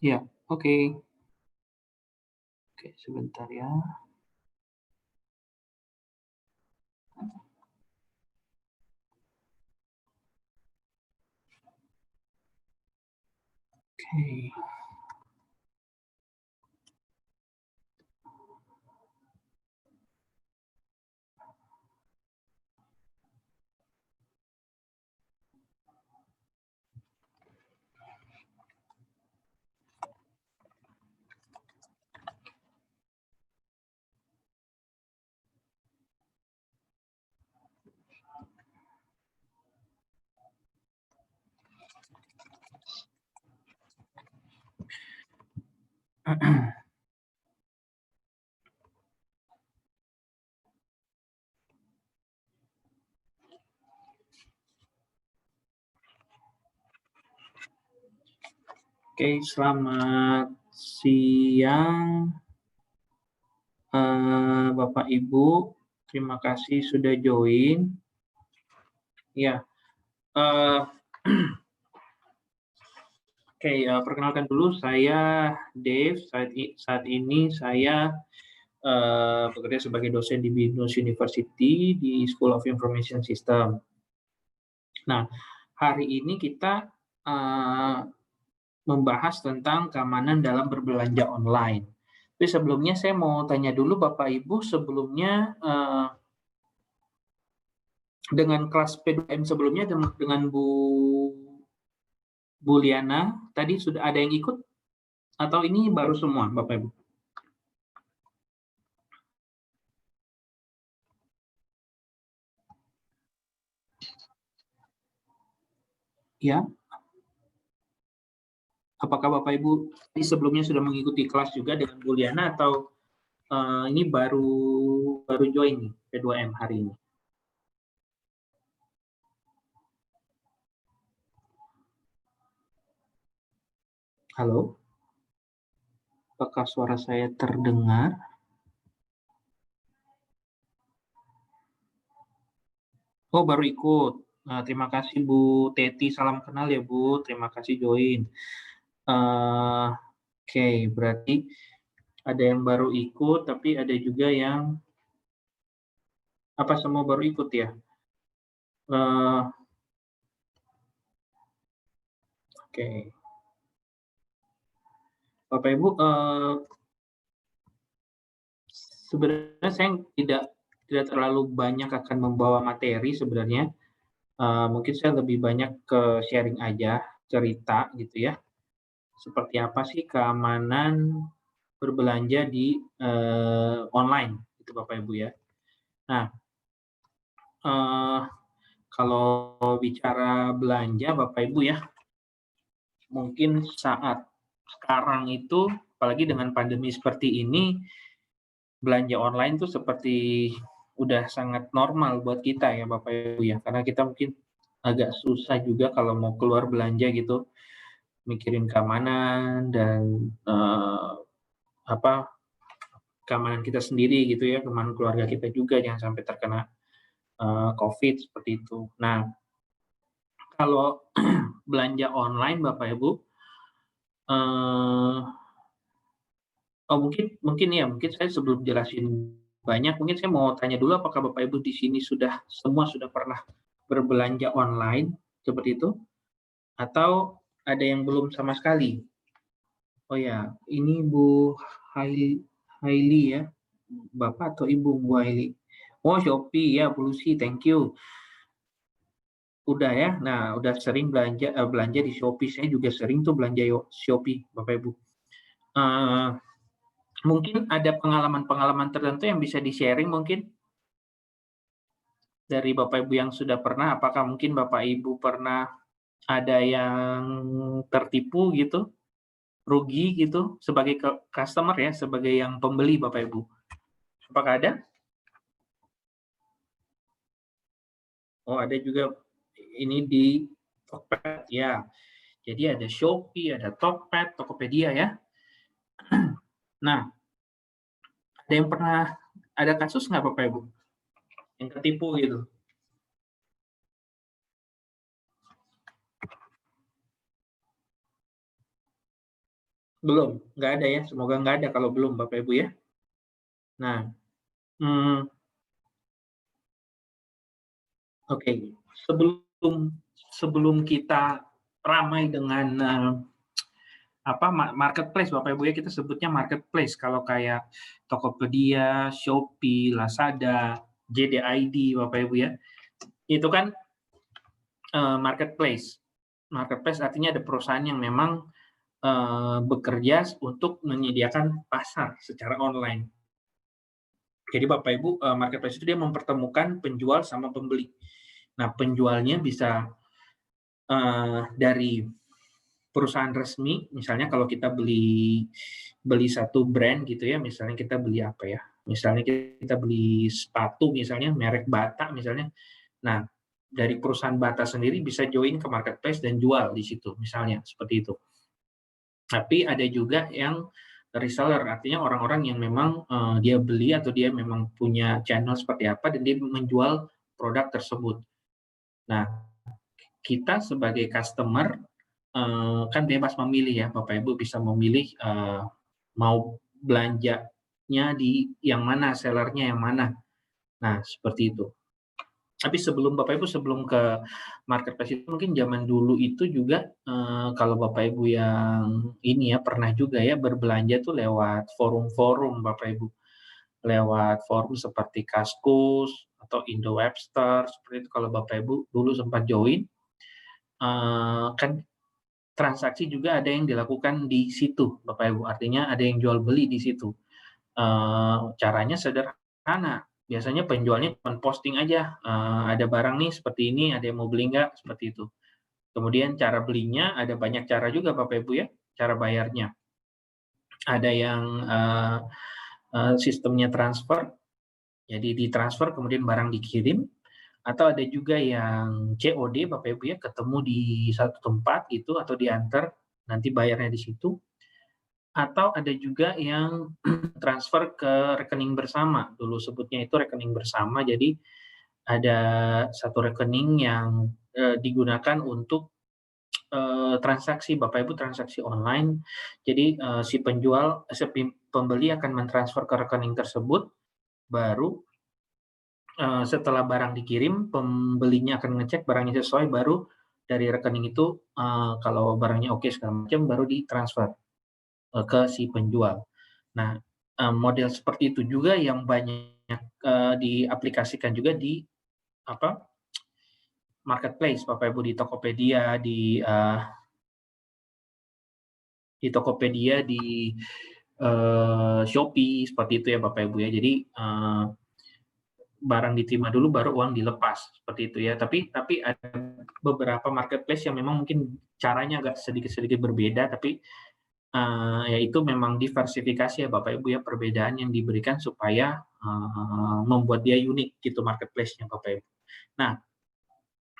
Ya, oke. Oke, sebentar ya. Oke. Oke, selamat siang, Bapak Ibu. Terima kasih sudah join. Ya, eee, oke, perkenalkan dulu saya Dave, saat ini saya, bekerja sebagai dosen di BINUS University di School of Information System. Nah, hari ini kita, eee, membahas tentang keamanan dalam berbelanja online. Tapi sebelumnya saya mau tanya dulu Bapak Ibu sebelumnya, dengan kelas P2M sebelumnya dengan Bu Liana tadi sudah ada yang ikut atau ini baru semua Bapak Ibu? Ya, apakah Bapak Ibu sebelumnya sudah mengikuti kelas juga dengan Bu Liana atau, ini baru baru join nih P2M hari ini? Halo, apakah suara saya terdengar? Oh, baru ikut. Nah, terima kasih Bu Teti, salam kenal ya Bu, terima kasih join. Oke, berarti ada yang baru ikut, tapi ada juga yang apa semua baru ikut ya? Eee, oke. Bapak Ibu, sebenarnya saya tidak terlalu banyak akan membawa materi sebenarnya, mungkin saya lebih banyak ke sharing aja, cerita gitu ya, seperti apa sih keamanan berbelanja di, online gitu Bapak Ibu ya. Nah, eee, kalau bicara belanja Bapak Ibu ya, mungkin saat sekarang itu apalagi dengan pandemi seperti ini, belanja online tuh seperti udah sangat normal buat kita ya Bapak Ibu ya, karena kita mungkin agak susah juga kalau mau keluar belanja gitu, mikirin keamanan dan, apa, keamanan kita sendiri gitu ya, keamanan keluarga kita juga jangan sampai terkena, Covid seperti itu. Nah, kalau belanja online Bapak Ibu, eee, oh mungkin mungkin ya, mungkin saya sebelum jelasin banyak, mungkin saya mau tanya dulu apakah Bapak Ibu di sini semua sudah pernah berbelanja online seperti itu? Atau ada yang belum sama sekali? Oh ya, ini Bu Haili ya? Bapak atau Ibu Bu Haili? Oh Shopee ya, Bu Lucy, thank you. Udah ya? Nah, udah sering belanja di Shopee, saya juga sering tuh belanja Shopee, Bapak Ibu. Eee, Mungkin ada pengalaman-pengalaman tertentu yang bisa di-sharing mungkin dari Bapak Ibu yang sudah pernah, apakah mungkin Bapak Ibu pernah ada yang tertipu gitu, rugi gitu sebagai customer ya, sebagai yang pembeli Bapak Ibu? Apakah ada? Oh ada juga ini di Tokped ya. Jadi ada Shopee, ada Tokped, Tokopedia ya. Nah, ada yang pernah ada kasus nggak Bapak Ibu yang ketipu gitu? Belum, nggak ada ya, semoga nggak ada kalau belum Bapak Ibu ya. Nah, mmm, oke, sebelum sebelum kita ramai dengan, marketplace Bapak Ibu ya, kita sebutnya marketplace kalau kayak Tokopedia, Shopee, Lazada, JD.ID Bapak Ibu ya, itu kan, marketplace. Marketplace artinya ada perusahaan yang memang, bekerja untuk menyediakan pasar secara online. Jadi Bapak Ibu, marketplace itu dia mempertemukan penjual sama pembeli. Nah, penjualnya bisa, dari perusahaan resmi, misalnya kalau kita beli beli satu brand gitu ya, misalnya kita beli apa ya, misalnya kita beli sepatu misalnya, merek Bata misalnya. Nah, dari perusahaan Bata sendiri bisa join ke marketplace dan jual di situ, misalnya seperti itu. Tapi ada juga yang reseller, artinya orang-orang yang memang, dia beli atau dia memang punya channel seperti apa dan dia menjual produk tersebut. Nah, kita sebagai customer, kan bebas memilih ya, Bapak Ibu bisa memilih, mau belanjanya di yang mana, sellernya yang mana. Nah, seperti itu. Tapi sebelum Bapak Ibu sebelum ke marketplace itu mungkin zaman dulu itu juga, kalau Bapak Ibu yang ini ya, pernah juga ya berbelanja tuh lewat forum-forum Bapak Ibu. Lewat forum seperti Kaskus atau Indo Webster, seperti itu kalau Bapak Ibu dulu sempat join, kan transaksi juga ada yang dilakukan di situ Bapak Ibu, artinya ada yang jual beli di situ. Caranya sederhana, biasanya penjualnya cuma posting aja, "Ada barang nih seperti ini, ada yang mau beli nggak?" Seperti itu. Kemudian cara belinya ada banyak cara juga Bapak Ibu ya, cara bayarnya. Ada yang, sistemnya transfer, jadi ditransfer kemudian barang dikirim, atau ada juga yang COD Bapak Ibu ya, ketemu di satu tempat gitu atau diantar, nanti bayarnya di situ. Atau ada juga yang transfer ke rekening bersama, dulu sebutnya itu rekening bersama. Jadi ada satu rekening yang, digunakan untuk, transaksi Bapak Ibu transaksi online. Jadi, pembeli akan mentransfer ke rekening tersebut, baru, setelah barang dikirim, pembelinya akan ngecek barangnya sesuai, baru dari rekening itu, kalau barangnya oke segala macam, baru ditransfer, ke si penjual. Nah, model seperti itu juga yang banyak, diaplikasikan juga di apa, marketplace Bapak Ibu, di Tokopedia, di, Shopee, seperti itu ya Bapak Ibu ya. Jadi, barang diterima dulu baru uang dilepas, seperti itu ya. Tapi ada beberapa marketplace yang memang mungkin caranya agak sedikit-sedikit berbeda, tapi ya itu memang diversifikasi ya Bapak Ibu ya, perbedaan yang diberikan supaya, membuat dia unik gitu marketplace-nya Bapak Ibu. Nah,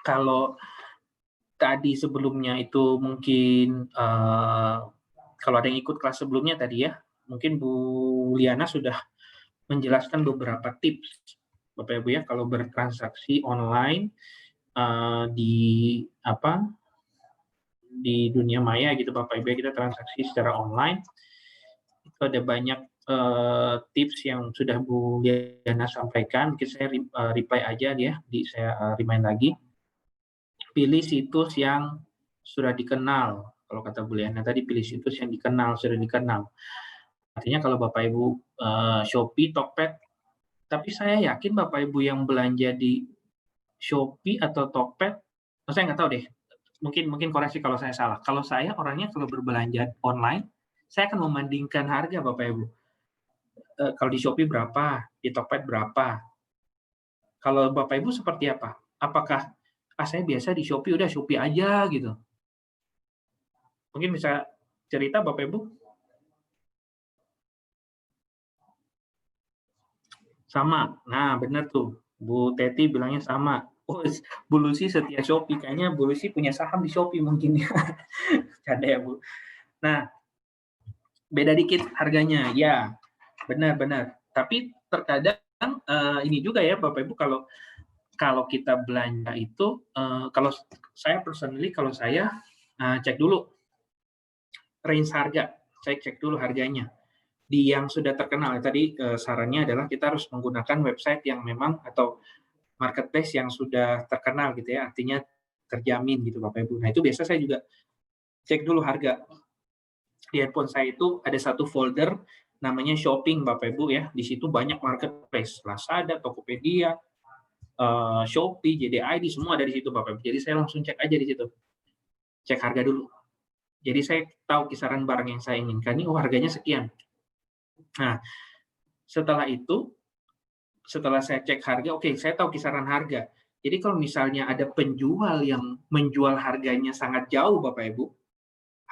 kalau tadi sebelumnya itu mungkin, kalau ada yang ikut kelas sebelumnya tadi ya, mungkin Bu Liana sudah menjelaskan beberapa tips Bapak Ibu ya, kalau bertransaksi online, di apa, di dunia maya gitu Bapak Ibu ya, kita transaksi secara online. Itu ada banyak, tips yang sudah Bu Liana sampaikan, mungkin saya reply aja ya, saya, remind lagi. Pilih situs yang sudah dikenal, kalau kata Bu Liana tadi pilih situs yang dikenal, sudah dikenal. Artinya kalau Bapak Ibu, Shopee, Tokped, tapi saya yakin Bapak Ibu yang belanja di Shopee atau Tokped, saya nggak tahu deh, mungkin mungkin koreksi kalau saya salah. Kalau saya orangnya kalau berbelanja online, saya akan membandingkan harga Bapak Ibu. Kalau di Shopee berapa, di Tokped berapa. Kalau Bapak Ibu seperti apa? Apakah, saya biasa di Shopee, udah Shopee aja gitu. Mungkin bisa cerita Bapak Ibu? Sama. Nah, benar tuh. Bu Teti bilangnya sama. Oh, Bu Lucy setia Shopee. Kayaknya Bu Lucy punya saham di Shopee mungkin ya. Canda ya, Bu. Nah, beda dikit harganya. Ya, benar-benar. Tapi terkadang ini juga ya Bapak Ibu, kalau kalau kita belanja itu, kalau saya personally, kalau saya cek dulu range harga. saya cek dulu harganya. Di yang sudah terkenal, tadi sarannya adalah kita harus menggunakan website yang memang atau marketplace yang sudah terkenal gitu ya, artinya terjamin gitu Bapak Ibu. Nah itu biasa saya juga cek dulu harga. Di handphone saya itu ada satu folder namanya shopping Bapak Ibu ya, di situ banyak marketplace, Lazada, Tokopedia, Shopee, JDID, semua ada di situ Bapak Ibu. Jadi saya langsung cek aja di situ, cek harga dulu. Jadi saya tahu kisaran barang yang saya inginkan, ini harganya sekian. Nah, setelah itu, setelah saya cek harga, oke, saya tahu kisaran harga. Jadi kalau misalnya ada penjual yang menjual harganya sangat jauh Bapak Ibu,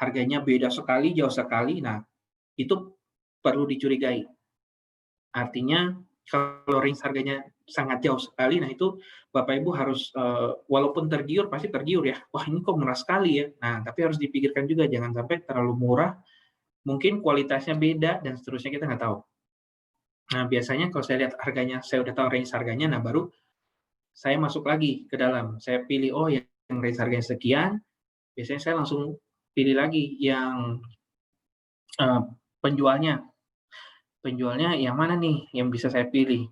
harganya beda sekali, jauh sekali, nah itu perlu dicurigai. Artinya kalau range harganya sangat jauh sekali, nah itu Bapak Ibu harus walaupun tergiur, pasti tergiur ya, wah ini kok murah sekali ya. Nah, tapi harus dipikirkan juga jangan sampai terlalu murah, mungkin kualitasnya beda dan seterusnya kita nggak tahu. Nah, biasanya kalau saya lihat harganya, saya udah tahu range harganya, nah baru saya masuk lagi ke dalam. Saya pilih, oh yang range harganya sekian, biasanya saya langsung pilih lagi yang penjualnya. Penjualnya yang mana nih yang bisa saya pilih?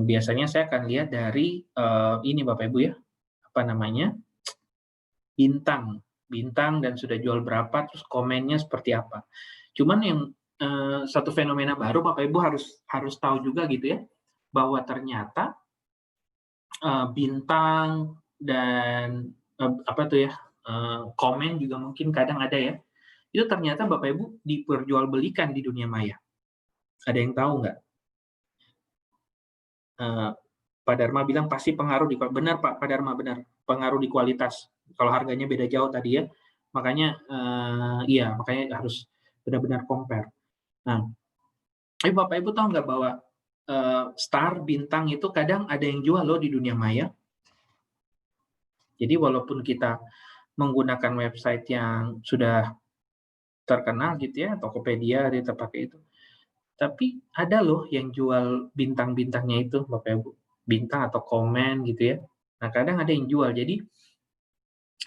Biasanya saya akan lihat dari ini Bapak Ibu ya, apa namanya, bintang, bintang dan sudah jual berapa, terus komennya seperti apa. Cuman yang satu fenomena baru Bapak Ibu harus tahu juga gitu ya, bahwa ternyata bintang dan apa tuh ya, komen juga mungkin kadang ada ya, itu ternyata Bapak Ibu diperjualbelikan di dunia maya. Ada yang tahu nggak? Pak Dharma bilang pasti pengaruh benar Pak Dharma, benar, pengaruh di kualitas. Kalau harganya beda jauh tadi ya, makanya iya, makanya harus benar-benar compare. Nah, Bapak Ibu tahu nggak bahwa star, bintang itu kadang ada yang jual loh di dunia maya. Jadi walaupun kita menggunakan website yang sudah terkenal gitu ya, Tokopedia kita pakai itu, tapi ada loh yang jual bintang-bintangnya itu Bapak Ibu, bintang atau komen gitu ya. Nah kadang ada yang jual, jadi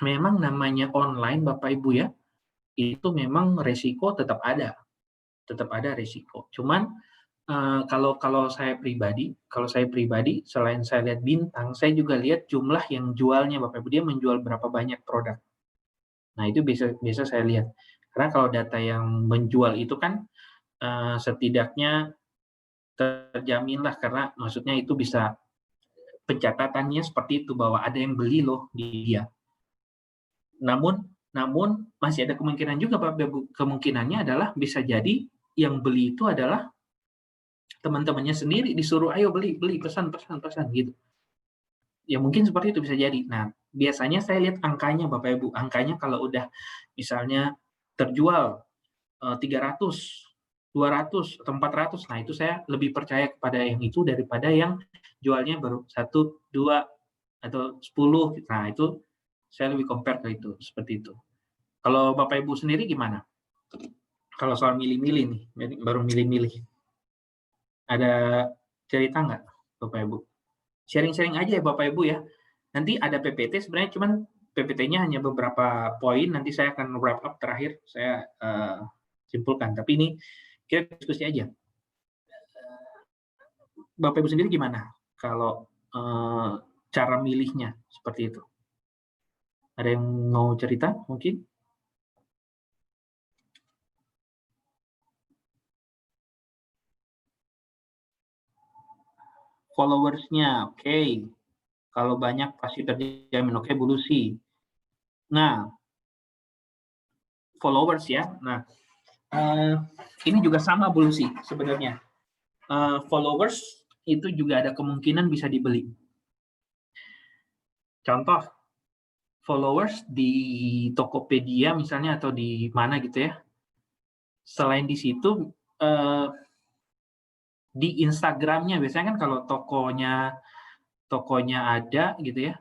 memang namanya online Bapak Ibu ya, itu memang resiko tetap ada resiko. Cuman kalau kalau saya pribadi selain saya lihat bintang, saya juga lihat jumlah yang jualnya Bapak Ibu, dia menjual berapa banyak produk. Nah itu biasa biasa saya lihat. Karena kalau data yang menjual itu kan setidaknya terjaminlah karena maksudnya itu bisa pencatatannya seperti itu bahwa ada yang beli loh di dia. Namun namun masih ada kemungkinan juga Pak, kemungkinannya adalah bisa jadi yang beli itu adalah teman-temannya sendiri disuruh ayo beli beli pesan pesan pesan gitu. Ya mungkin seperti itu bisa jadi. Nah, biasanya saya lihat angkanya Bapak Ibu, angkanya kalau udah misalnya terjual 300, 200 atau 400, nah itu saya lebih percaya kepada yang itu daripada yang jualnya baru 1, 2 atau 10. Nah, itu saya lebih compare ke itu, seperti itu. Kalau Bapak Ibu sendiri gimana? Kalau soal milih-milih nih, baru milih-milih. Ada cerita nggak Bapak Ibu? Sharing-sharing aja ya Bapak Ibu ya. Nanti ada PPT sebenarnya cuman PPT-nya hanya beberapa poin, nanti saya akan wrap up terakhir, saya simpulkan. Tapi ini kita diskusi aja. Bapak Ibu sendiri gimana kalau cara milihnya seperti itu? Ada yang mau cerita mungkin? Followers-nya, oke. Kalau banyak pasti terjamin, oke Bu Lucy. Nah, followers ya. Nah, ini juga sama Bu Lucy sebenarnya. Followers itu juga ada kemungkinan bisa dibeli. Contoh, followers di Tokopedia misalnya atau di mana gitu ya. Selain di situ, di Instagramnya biasanya kan kalau tokonya ada gitu ya,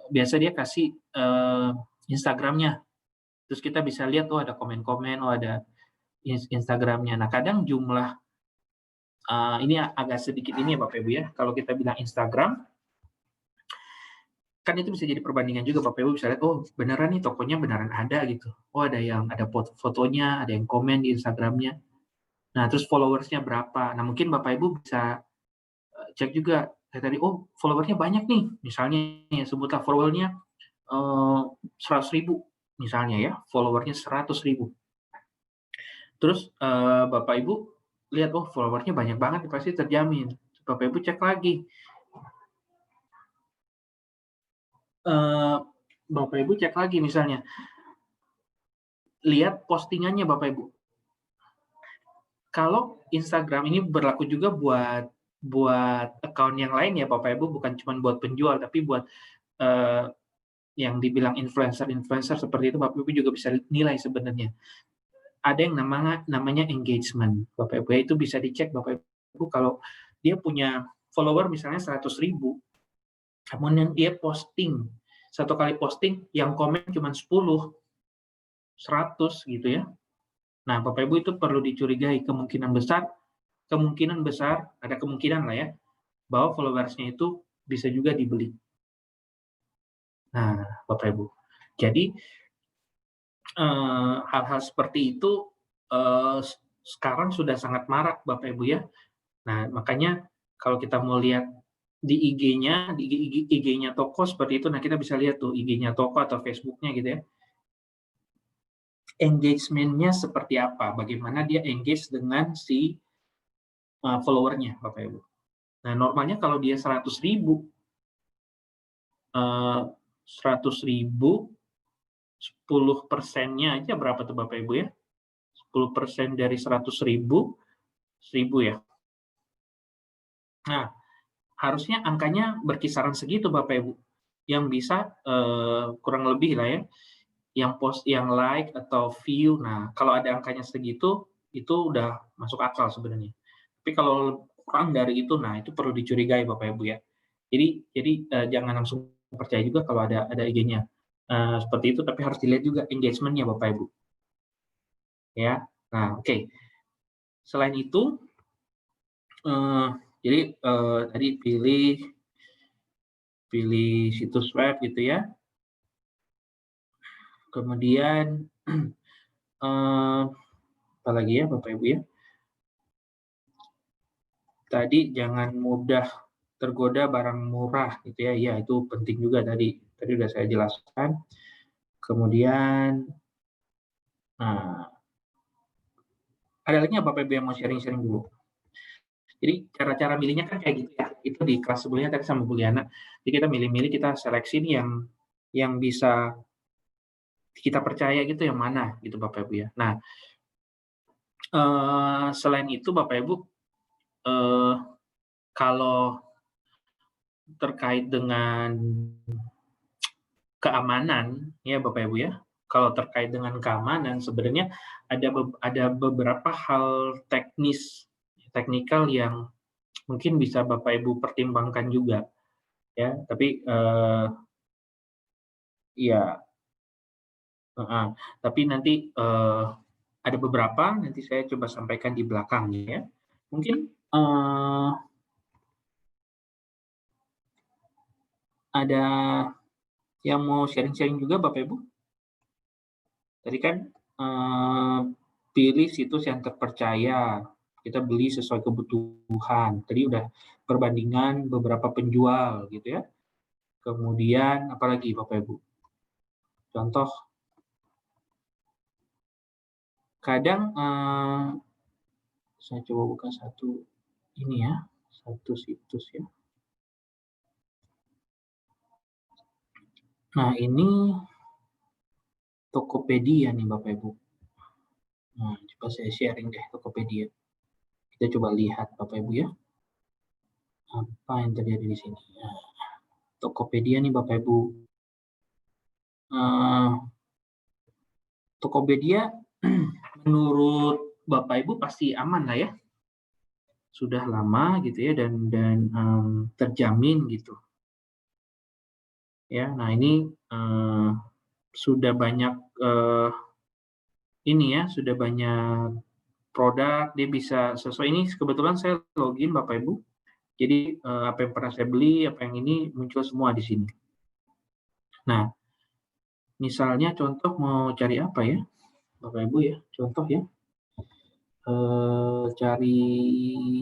biasa dia kasih Instagramnya, terus kita bisa lihat ada komen-komen, ada Instagramnya. Nah kadang jumlah ini agak sedikit ini ya Bapak Ibu ya, kalau kita bilang Instagram kan itu bisa jadi perbandingan juga Bapak Ibu bisa lihat, oh beneran nih tokonya beneran ada gitu. Oh ada fotonya, ada yang komen di Instagramnya. Nah terus followersnya berapa. Nah mungkin Bapak Ibu bisa cek juga kayak tadi, oh followernya banyak nih. Misalnya ya sebutlah followernya 100.000 misalnya ya, followernya 100.000. Terus Bapak Ibu lihat, oh followernya banyak banget pasti terjamin. Bapak Ibu cek lagi, Bapak Ibu cek lagi misalnya, lihat postingannya Bapak Ibu. Kalau Instagram ini berlaku juga buat account yang lain ya Bapak Ibu, bukan cuma buat penjual, tapi buat yang dibilang influencer seperti itu Bapak Ibu juga bisa nilai sebenarnya. Ada yang namanya engagement Bapak Ibu, itu bisa dicek Bapak Ibu kalau dia punya follower misalnya 100.000, kemudian dia posting, satu kali posting yang komen cuma 10, 100 gitu ya. Nah, Bapak Ibu itu perlu dicurigai, kemungkinan besar, ada kemungkinan lah ya, bahwa followers-nya itu bisa juga dibeli. Nah, Bapak Ibu. Jadi, hal-hal seperti itu sekarang sudah sangat marak Bapak Ibu ya. Nah, makanya kalau kita mau lihat di IG-nya toko seperti itu, nah kita bisa lihat tuh IG-nya toko atau Facebook-nya gitu ya. Engagement-nya seperti apa, bagaimana dia engage dengan si follower-nya Bapak Ibu. Nah, normalnya kalau dia 100.000, 10%-nya aja berapa tuh Bapak Ibu ya? 10% dari 100.000, 1.000 ya. Nah, harusnya angkanya berkisaran segitu Bapak Ibu, yang bisa kurang lebih lah ya, yang like atau view. Nah, kalau ada angkanya segitu, itu udah masuk akal sebenarnya. Tapi kalau kurang dari itu, nah itu perlu dicurigai Bapak Ibu ya. Jadi jangan langsung percaya juga kalau ada IG-nya seperti itu, tapi harus dilihat juga engagement-nya Bapak Ibu. Ya, nah oke. Selain itu, jadi tadi pilih situs web gitu ya. Kemudian apalagi ya Bapak Ibu ya. Tadi jangan mudah tergoda barang murah gitu ya. Iya, itu penting juga tadi. Tadi udah saya jelaskan. Kemudian nah, ada lagi nggak Bapak Ibu yang mau sharing-sharing dulu? Jadi cara-cara milihnya kan kayak gitu ya. Itu di kelas sebelumnya tadi sama Bu Liana. Jadi kita milih-milih, kita seleksi nih yang bisa kita percaya gitu yang mana gitu Bapak Ibu ya. Nah, selain itu Bapak Ibu, kalau terkait dengan keamanan ya Bapak Ibu ya, kalau terkait dengan keamanan sebenarnya ada beberapa hal teknikal yang mungkin bisa Bapak Ibu pertimbangkan juga ya, tapi ya tapi nanti ada beberapa nanti saya coba sampaikan di belakangnya ya. Mungkin ada yang mau sharing-sharing juga Bapak Ibu? Tadi kan pilih situs yang terpercaya, kita beli sesuai kebutuhan. Tadi udah perbandingan beberapa penjual gitu ya. Kemudian apalagi Bapak Ibu? Contoh, kadang saya coba buka satu ini ya, satu situs ya. Nah ini Tokopedia nih Bapak Ibu. Nah, coba saya sharing deh Tokopedia. Kita coba lihat Bapak Ibu ya. Apa yang terjadi di sini. Nah, Tokopedia nih Bapak Ibu. Tokopedia menurut Bapak Ibu pasti aman lah ya. Sudah lama gitu ya dan terjamin gitu. Ya, nah ini sudah banyak ini ya, sudah banyak produk, dia bisa sesuai ini kebetulan saya login Bapak Ibu. Jadi apa yang pernah saya beli, apa yang ini muncul semua di sini. Nah, misalnya contoh mau cari apa ya, Bapak Ibu ya, contoh ya, cari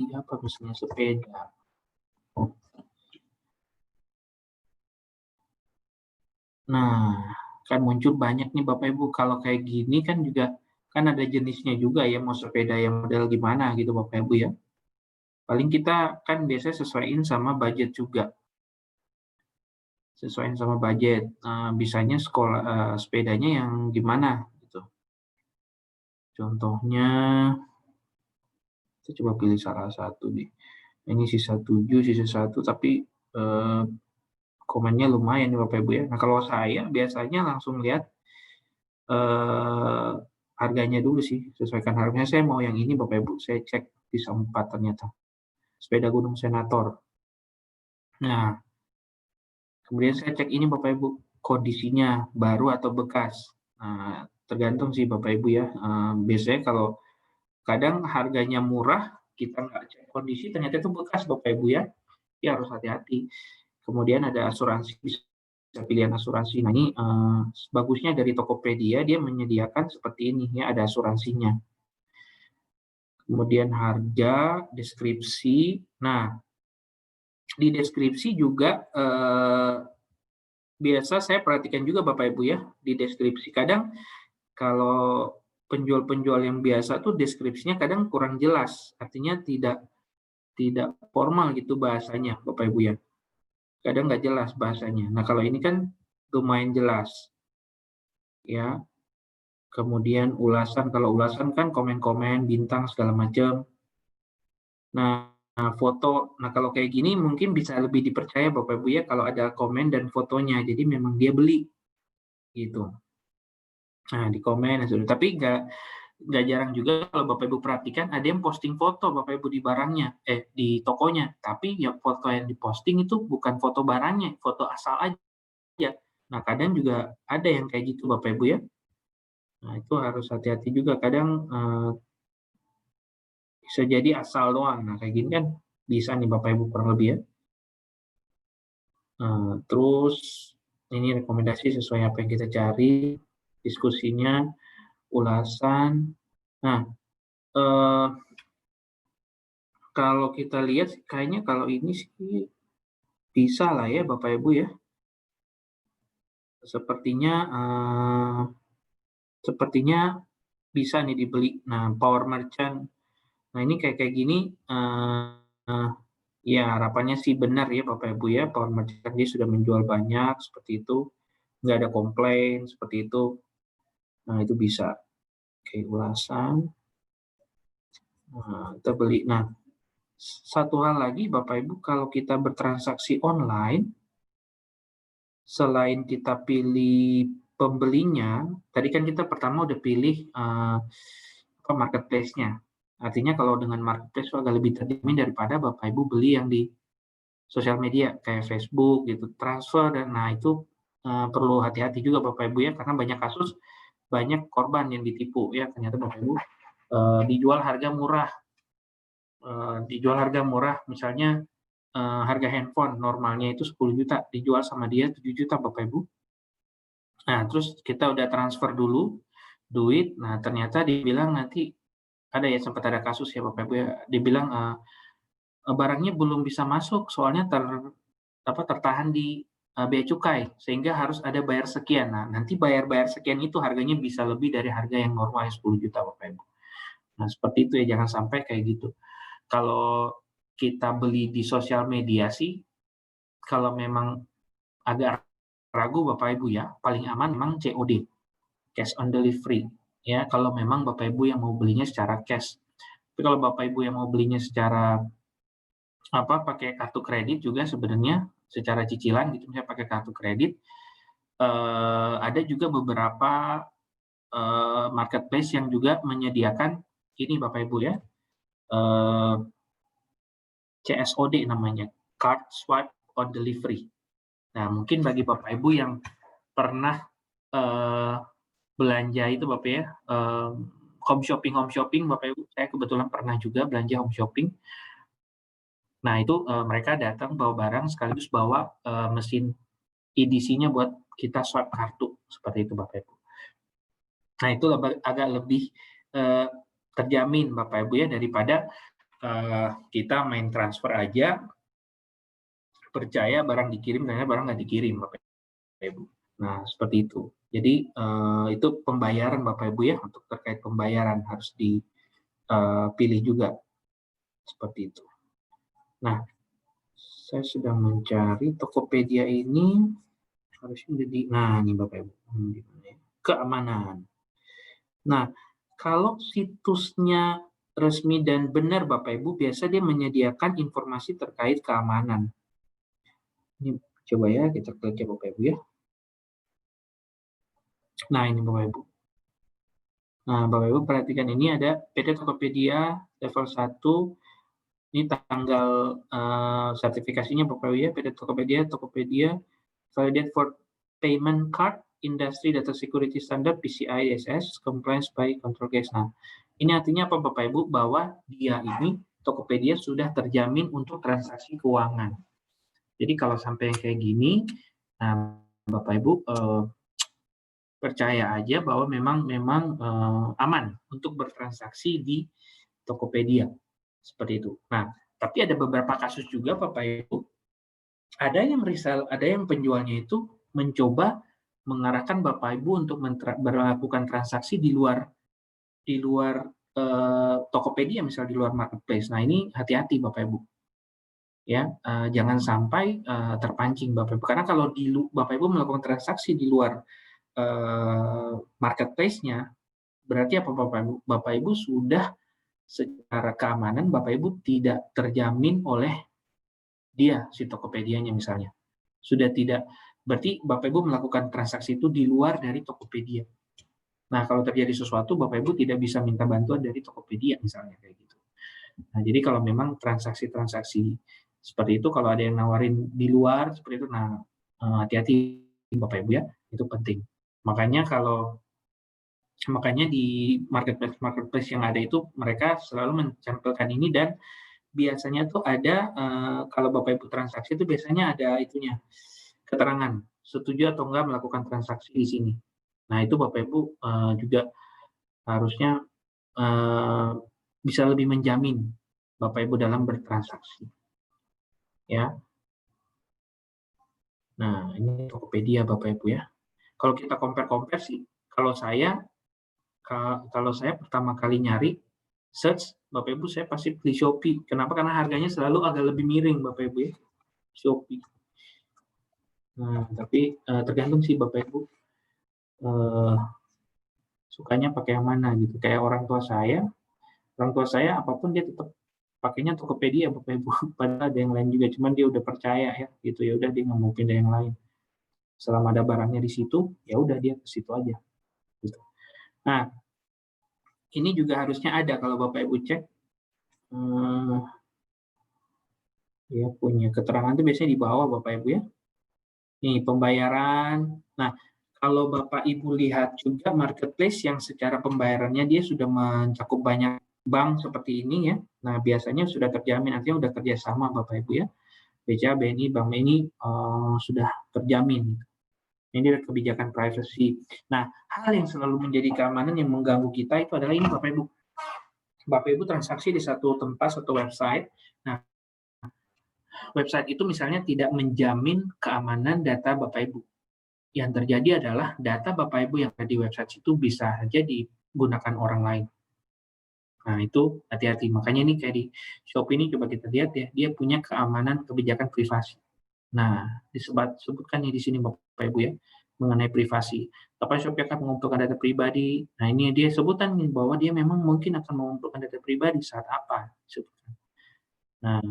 apa misalnya sepeda. Nah, kan muncul banyak nih Bapak Ibu, kalau kayak gini kan juga kan ada jenisnya juga ya, mau sepeda yang model gimana gitu Bapak Ibu ya. Paling kita kan biasanya sesuaiin sama budget juga, sesuaiin sama budget, bisanya sepedanya yang gimana gitu. Contohnya, kita coba pilih salah satu nih. Ini sisa 7, sisa satu, tapi, eee, komennya lumayan nih Bapak Ibu ya. Nah, kalau saya biasanya langsung lihat, eee, harganya dulu sih, sesuaikan harganya, saya mau yang ini Bapak Ibu, saya cek bisa 4 ternyata, sepeda gunung Senator. Nah, kemudian saya cek ini Bapak Ibu, kondisinya baru atau bekas. Nah, tergantung sih Bapak Ibu ya, biasanya kalau kadang harganya murah, kita nggak cek kondisi, ternyata itu bekas Bapak Ibu ya, ya harus hati-hati. Kemudian ada asuransi, bisa pilihan asuransi. Nah ini, bagusnya dari Tokopedia, dia menyediakan seperti ini ya, ada asuransinya. Kemudian harga, deskripsi. Nah, di deskripsi juga, biasa saya perhatikan juga Bapak Ibu ya, di deskripsi. Kadang kalau penjual-penjual yang biasa tuh deskripsinya kadang kurang jelas, artinya tidak tidak formal gitu bahasanya Bapak Ibu ya, kadang nggak jelas bahasanya. Nah kalau ini kan lumayan jelas ya, kemudian ulasan, kalau ulasan kan komen-komen, bintang segala macam. Nah foto, nah kalau kayak gini mungkin bisa lebih dipercaya Bapak Ibu ya kalau ada komen dan fotonya, jadi memang dia beli gitu. Nah di komen ya sudah, tapi nggak jarang juga kalau Bapak Ibu perhatikan ada yang posting foto Bapak Ibu di barangnya, di tokonya, tapi ya foto yang diposting itu bukan foto barangnya, foto asal aja. Nah, kadang juga ada yang kayak gitu Bapak Ibu ya. Nah, itu harus hati-hati juga kadang, bisa jadi asal doang. Nah, kayak gini kan bisa nih Bapak Ibu kurang lebih ya. Terus ini rekomendasi sesuai apa yang kita cari, diskusinya, ulasan. Nah, eee, kalau kita lihat sih kayaknya kalau ini sih bisa lah ya Bapak Ibu ya. Sepertinya, sepertinya bisa nih dibeli. Nah, power merchant, nah ini kayak kayak gini, eee, ya harapannya sih benar ya Bapak Ibu ya, power merchant dia sudah menjual banyak seperti itu, nggak ada komplain seperti itu. Nah itu bisa, oke ulasan, kita beli. Nah, satu hal lagi Bapak Ibu kalau kita bertransaksi online, selain kita pilih pembelinya, tadi kan kita pertama udah pilih, apa, marketplace-nya. Artinya kalau dengan marketplace itu agak lebih terjamin daripada Bapak Ibu beli yang di sosial media kayak Facebook gitu, transfer dan nah itu, perlu hati-hati juga Bapak Ibu ya, karena banyak kasus, banyak korban yang ditipu ya ternyata Bapak Ibu, dijual harga murah, dijual harga murah misalnya, harga handphone normalnya itu 10 juta dijual sama dia 7 juta Bapak Ibu. Nah terus kita udah transfer dulu duit, nah ternyata dibilang nanti ada ya sempat ada kasus ya Bapak Ibu ya, dibilang, barangnya belum bisa masuk soalnya tertahan di, bea cukai, sehingga harus ada bayar sekian. Nah, nanti bayar-bayar sekian itu harganya bisa lebih dari harga yang normalnya 10 juta Bapak Ibu. Nah, seperti itu ya, jangan sampai kayak gitu. Kalau kita beli di sosial media sih, kalau memang agak ragu Bapak Ibu ya, paling aman memang COD, cash on delivery, ya, kalau memang Bapak Ibu yang mau belinya secara cash. Tapi kalau Bapak Ibu yang mau belinya secara apa, pakai kartu kredit juga sebenarnya secara cicilan gitu, misalnya pakai kartu kredit, ada juga beberapa, marketplace yang juga menyediakan ini Bapak Ibu ya, eee, CSOD namanya, Card Swipe on Delivery. Nah, mungkin bagi Bapak Ibu yang pernah, eee, belanja itu Bapak ya, home shopping Bapak Ibu, saya kebetulan pernah juga belanja home shopping. Nah itu, mereka datang bawa barang sekaligus bawa, mesin EDC-nya buat kita swipe kartu, seperti itu Bapak Ibu. Nah, itu agak lebih terjamin Bapak Ibu ya, daripada kita main transfer aja, percaya barang dikirim, ternyata barang nggak dikirim Bapak Ibu. Nah, seperti itu. Jadi itu pembayaran Bapak Ibu ya, untuk terkait pembayaran harus dipilih juga, seperti itu. Nah, saya sedang mencari Tokopedia ini harusnya jadi, nah ini Bapak Ibu, keamanan. Nah, kalau situsnya resmi dan benar Bapak Ibu, biasa dia menyediakan informasi terkait keamanan. Ini coba ya, kita klik ya Bapak Ibu ya. Nah, ini Bapak Ibu. Nah, Bapak Ibu perhatikan, ini ada PT Tokopedia level 1. Ini tanggal sertifikasinya Bapak Ibu ya, PT Tokopedia Validate for Payment Card Industry Data Security Standard PCI DSS Compliance by Control Case. Nah, ini artinya apa Bapak Ibu? Bahwa dia ini, Tokopedia sudah terjamin untuk transaksi keuangan. Jadi kalau sampai yang kayak gini, nah Bapak Ibu percaya aja bahwa memang aman untuk bertransaksi di Tokopedia. Seperti itu. Nah, tapi ada beberapa kasus juga Bapak Ibu, ada yang penjualnya itu mencoba mengarahkan Bapak Ibu untuk melakukan transaksi di luar Tokopedia, misalnya di luar marketplace. Nah, ini hati-hati Bapak Ibu. Ya, jangan sampai terpancing Bapak Ibu. Karena kalau Bapak Ibu melakukan transaksi di luar marketplace-nya, berarti apa Bapak Ibu? Bapak Ibu sudah secara keamanan Bapak Ibu tidak terjamin oleh dia, si Tokopedia-nya misalnya. Sudah tidak, berarti Bapak Ibu melakukan transaksi itu di luar dari Tokopedia. Nah, kalau terjadi sesuatu, Bapak Ibu tidak bisa minta bantuan dari Tokopedia misalnya, kayak gitu. Nah, jadi kalau memang transaksi-transaksi seperti itu, kalau ada yang nawarin di luar seperti itu, nah hati-hati Bapak Ibu ya, itu penting. Makanya di marketplace yang ada itu, mereka selalu mencantumkan ini, dan biasanya tuh ada kalau Bapak Ibu transaksi itu biasanya ada itunya, keterangan setuju atau enggak melakukan transaksi di sini. Nah, itu Bapak Ibu juga harusnya bisa lebih menjamin Bapak Ibu dalam bertransaksi. Ya. Nah, ini Tokopedia Bapak Ibu ya. Kalau kita compare sih, kalau saya pertama kali nyari search, Bapak Ibu, saya pasti beli Shopee. Kenapa? Karena harganya selalu agak lebih miring Bapak Ibu ya. Shopee. Nah, tapi tergantung sih Bapak Ibu sukanya pakai yang mana gitu. Kayak orang tua saya apapun dia tetap pakainya Tokopedia Bapak Ibu. Padahal ada yang lain juga, cuman dia udah percaya ya gitu, ya udah dia nggak mau pindah yang lain. Selama ada barangnya di situ, ya udah dia ke situ aja. Gitu. Nah, ini juga harusnya ada kalau Bapak Ibu cek, ya punya keterangan itu biasanya di bawah Bapak Ibu ya. Nih pembayaran. Nah, kalau Bapak Ibu lihat juga marketplace yang secara pembayarannya dia sudah mencakup banyak bank seperti ini ya. Nah, biasanya sudah terjamin, artinya sudah kerjasama Bapak Ibu ya. BCA, BNI, Bank BNI sudah terjamin. Ini adalah kebijakan privacy. Nah, hal yang selalu menjadi keamanan yang mengganggu kita itu adalah ini Bapak Ibu. Bapak Ibu transaksi di satu tempat, satu website. Nah, website itu misalnya tidak menjamin keamanan data Bapak Ibu. Yang terjadi adalah data Bapak Ibu yang ada di website itu bisa saja digunakan orang lain. Nah, itu hati-hati. Makanya ini kayak di Shopee ini coba kita lihat ya, dia punya keamanan kebijakan privasi. Nah, disebutkan di sini Bapak Ibu ya, mengenai privasi. Kapan Shopee akan mengumpulkan data pribadi? Nah, ini dia sebutkan nih bahwa dia memang mungkin akan mengumpulkan data pribadi saat apa? Nah,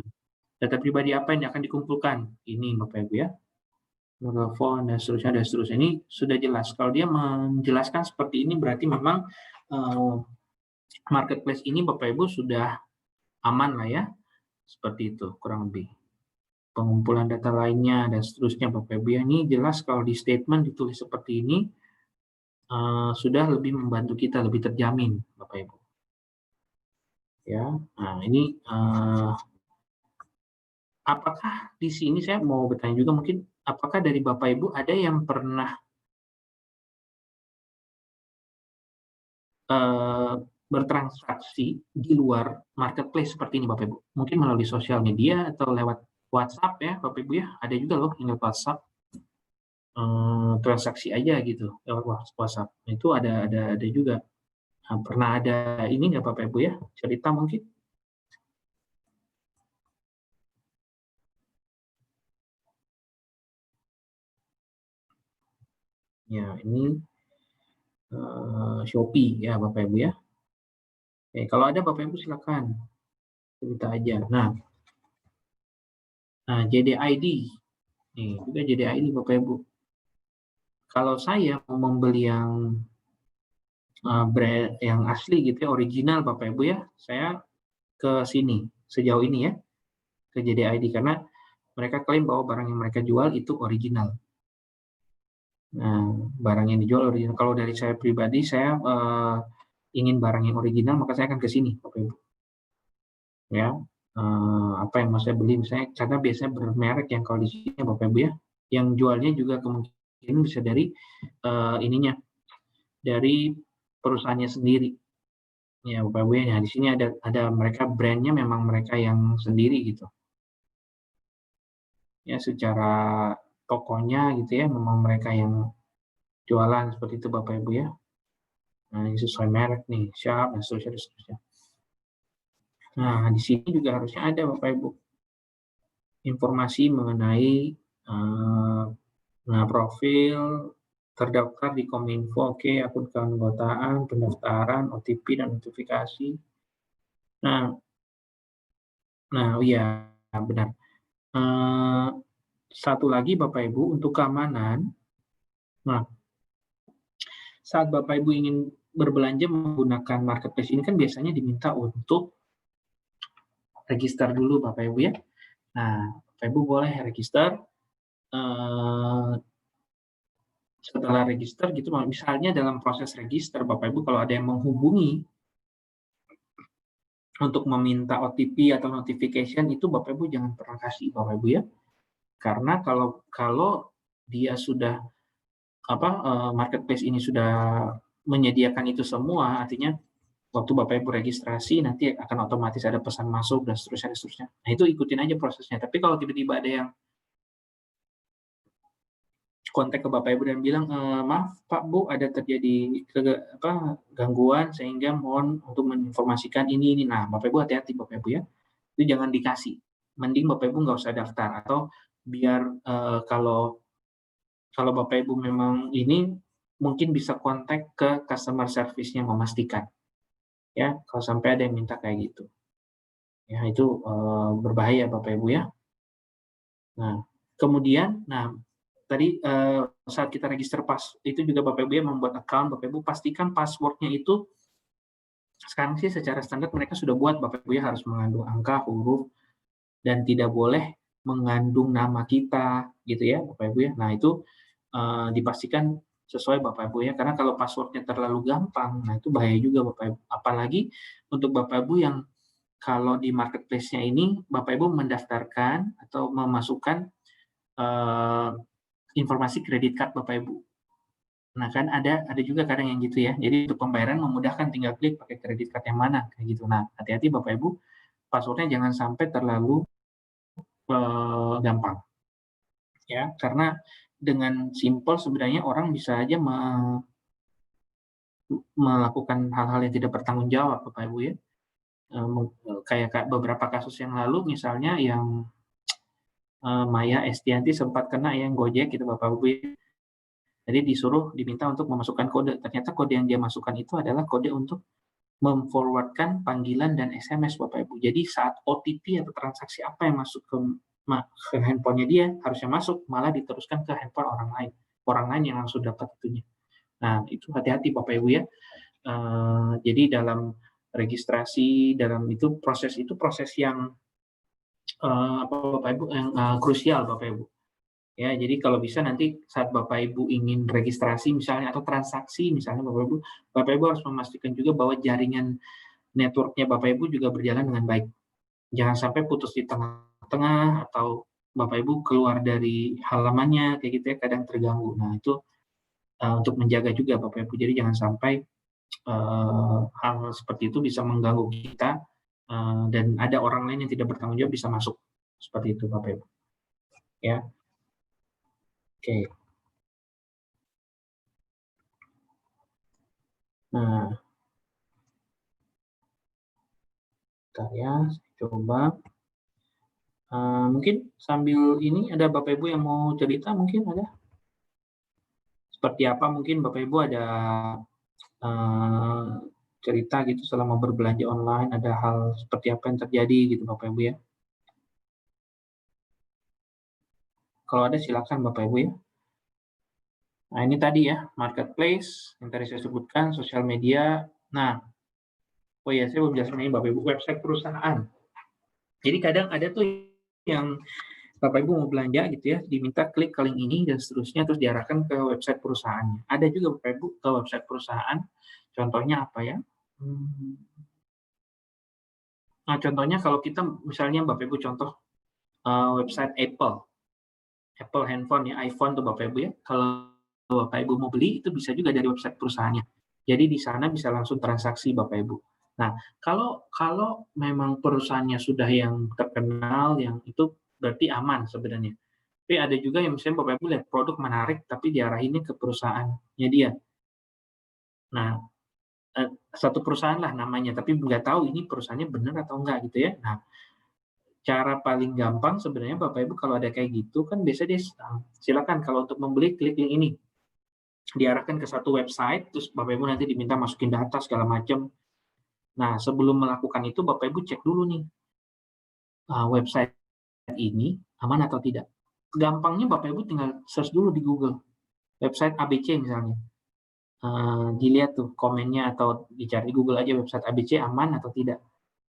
data pribadi apa yang akan dikumpulkan? Ini Bapak Ibu ya. Telepon dan seterusnya. Ini sudah jelas. Kalau dia menjelaskan seperti ini, berarti memang marketplace ini Bapak Ibu sudah aman lah ya. Seperti itu, kurang lebih. Pengumpulan data lainnya dan seterusnya Bapak Ibu ya. Ini jelas kalau di statement ditulis seperti ini, sudah lebih membantu kita, lebih terjamin Bapak Ibu. Ya, nah ini apakah di sini saya mau bertanya juga, mungkin apakah dari Bapak Ibu ada yang pernah eee, bertransaksi di luar marketplace seperti ini Bapak Ibu? Mungkin melalui sosial media atau lewat WhatsApp ya Bapak Ibu ya, ada juga loh yang lewat WhatsApp, transaksi aja gitu lewat WhatsApp. Itu ada juga. Nah, pernah ada ini nggak Bapak Ibu ya, cerita mungkin? Ya ini, Shopee ya Bapak Ibu ya. Oke, kalau ada Bapak Ibu silakan cerita aja. Nah JDID, nih juga JDID Bapak Ibu. Kalau saya mau membeli yang, brand yang asli gitu ya, original Bapak Ibu ya, saya ke sini, sejauh ini ya, ke JDID karena mereka klaim bahwa barang yang mereka jual itu original. Nah, barang yang dijual original. Kalau dari saya pribadi, saya, ingin barang yang original, maka saya akan ke sini Bapak Ibu, ya. Apa yang mau saya beli misalnya karena biasanya bermerek yang kalau di sini Bapak Ibu ya, yang jualnya juga kemungkinan bisa dari, ininya, dari perusahaannya sendiri. Ya, Bapak Ibu ya. Nah, di sini ada mereka brand-nya memang mereka yang sendiri gitu. Ya, secara tokonya gitu ya, memang mereka yang jualan seperti itu Bapak Ibu ya. Nah, ini sesuai merek nih, Sharp dan seterusnya dan seterusnya. Nah, di sini juga harusnya ada Bapak Ibu, informasi mengenai, nah profil, terdaftar di Kominfo, oke, akun keanggotaan, pendaftaran, OTP dan notifikasi. Nah nah iya, benar. Eee, Satu lagi Bapak Ibu untuk keamanan, nah saat Bapak Ibu ingin berbelanja menggunakan marketplace ini kan biasanya diminta untuk register dulu Bapak Ibu ya. Nah, Bapak Ibu boleh register, eee, setelah register gitu misalnya dalam proses register Bapak Ibu kalau ada yang menghubungi untuk meminta OTP atau notification itu Bapak Ibu jangan pernah kasih Bapak Ibu ya. Karena kalau kalau dia sudah marketplace ini sudah menyediakan itu semua, artinya waktu Bapak Ibu registrasi nanti akan otomatis ada pesan masuk dan seterusnya dan seterusnya. Nah, itu ikutin aja prosesnya. Tapi kalau tiba-tiba ada yang kontak ke Bapak Ibu dan bilang, "Maaf Pak, Bu, ada terjadi gangguan sehingga mohon untuk menginformasikan ini." Nah, Bapak Ibu hati-hati Bapak Ibu ya, itu jangan dikasih. Mending Bapak Ibu nggak usah daftar atau biar, kalau kalau Bapak Ibu memang ini, mungkin bisa kontak ke customer service-nya memastikan, ya, kalau sampai ada yang minta kayak gitu. Ya itu, berbahaya Bapak Ibu ya. Nah, kemudian tadi, saat kita register itu juga Bapak Ibu ya membuat account, Bapak Ibu pastikan password-nya itu sekarang sih secara standar mereka sudah buat Bapak Ibu ya, harus mengandung angka, huruf, dan tidak boleh mengandung nama kita gitu ya Bapak Ibu ya. Nah itu, dipastikan sesuai Bapak Ibu ya, karena kalau password-nya terlalu gampang, nah itu bahaya juga Bapak Ibu. Apalagi untuk Bapak Ibu yang kalau di marketplace-nya ini Bapak Ibu mendaftarkan atau memasukkan, eee, informasi kredit card Bapak Ibu. Nah kan ada juga kadang yang gitu ya, jadi untuk pembayaran memudahkan tinggal klik pakai kredit card yang mana, kayak gitu. Nah hati-hati Bapak Ibu, password-nya jangan sampai terlalu, gampang ya, karena dengan simpel sebenarnya orang bisa aja melakukan hal-hal yang tidak bertanggung jawab Bapak Ibu ya, kayak beberapa kasus yang lalu misalnya yang, Maya Estianty sempat kena yang Gojek gitu Bapak Ibu ya. Jadi disuruh diminta untuk memasukkan kode, ternyata kode yang dia masukkan itu adalah kode untuk mem-forward-kan panggilan dan SMS Bapak Ibu. Jadi saat OTP atau transaksi apa yang masuk ke handphonenya dia harusnya masuk, malah diteruskan ke handphone orang lain. Orang lain yang langsung dapat itunya. Nah, itu hati-hati Bapak Ibu ya. Jadi dalam registrasi, dalam itu proses yang, Bapak Ibu, yang, krusial Bapak Ibu. Ya, jadi kalau bisa nanti saat Bapak Ibu ingin registrasi misalnya atau transaksi misalnya Bapak Ibu harus memastikan juga bahwa jaringan network-nya Bapak Ibu juga berjalan dengan baik. Jangan sampai putus di tengah-tengah atau Bapak Ibu keluar dari halamannya kayak gitu ya, kadang terganggu. Nah, itu untuk menjaga juga Bapak Ibu. Jadi jangan sampai hal seperti itu bisa mengganggu kita dan ada orang lain yang tidak bertanggung jawab bisa masuk. Seperti itu Bapak Ibu. Ya. Oke. Nah, bentar ya, saya coba. Mungkin sambil ini ada Bapak Ibu yang mau cerita mungkin ada? Seperti apa mungkin Bapak Ibu ada eee, cerita gitu selama berbelanja online, ada hal seperti apa yang terjadi gitu Bapak Ibu ya? Kalau ada silakan Bapak Ibu ya. Nah ini tadi ya, marketplace yang tadi saya sebutkan, sosial media. Nah, oh iya saya belum jelasin ini Bapak Ibu, website perusahaan. Jadi kadang ada tuh yang Bapak Ibu mau belanja gitu ya, diminta klik ke link ini dan seterusnya, terus diarahkan ke website perusahaannya. Ada juga Bapak Ibu ke website perusahaan, contohnya apa ya? Hmm, Nah, contohnya kalau kita misalnya Bapak Ibu contoh website Apple, Apple handphone ya, iPhone tuh Bapak Ibu ya. Kalau Bapak Ibu mau beli itu bisa juga dari website perusahaannya. Jadi di sana bisa langsung transaksi Bapak Ibu. Nah, kalau kalau memang perusahaannya sudah yang terkenal, yang itu berarti aman sebenarnya. Tapi ada juga yang misalnya Bapak Ibu lihat produk menarik tapi diarahinnya ke perusahaannya dia. Nah, satu perusahaan lah namanya, tapi nggak tahu ini perusahaannya benar atau enggak gitu ya. Nah, cara paling gampang sebenarnya Bapak Ibu kalau ada kayak gitu kan biasanya dia silakan kalau untuk membeli klik link ini. Diarahkan ke satu website, terus Bapak Ibu nanti diminta masukin data segala macam. Nah, sebelum melakukan itu Bapak Ibu cek dulu nih, website ini aman atau tidak. Gampangnya Bapak Ibu tinggal search dulu di Google, website ABC misalnya. Dilihat tuh komennya atau dicari di Google aja website ABC aman atau tidak.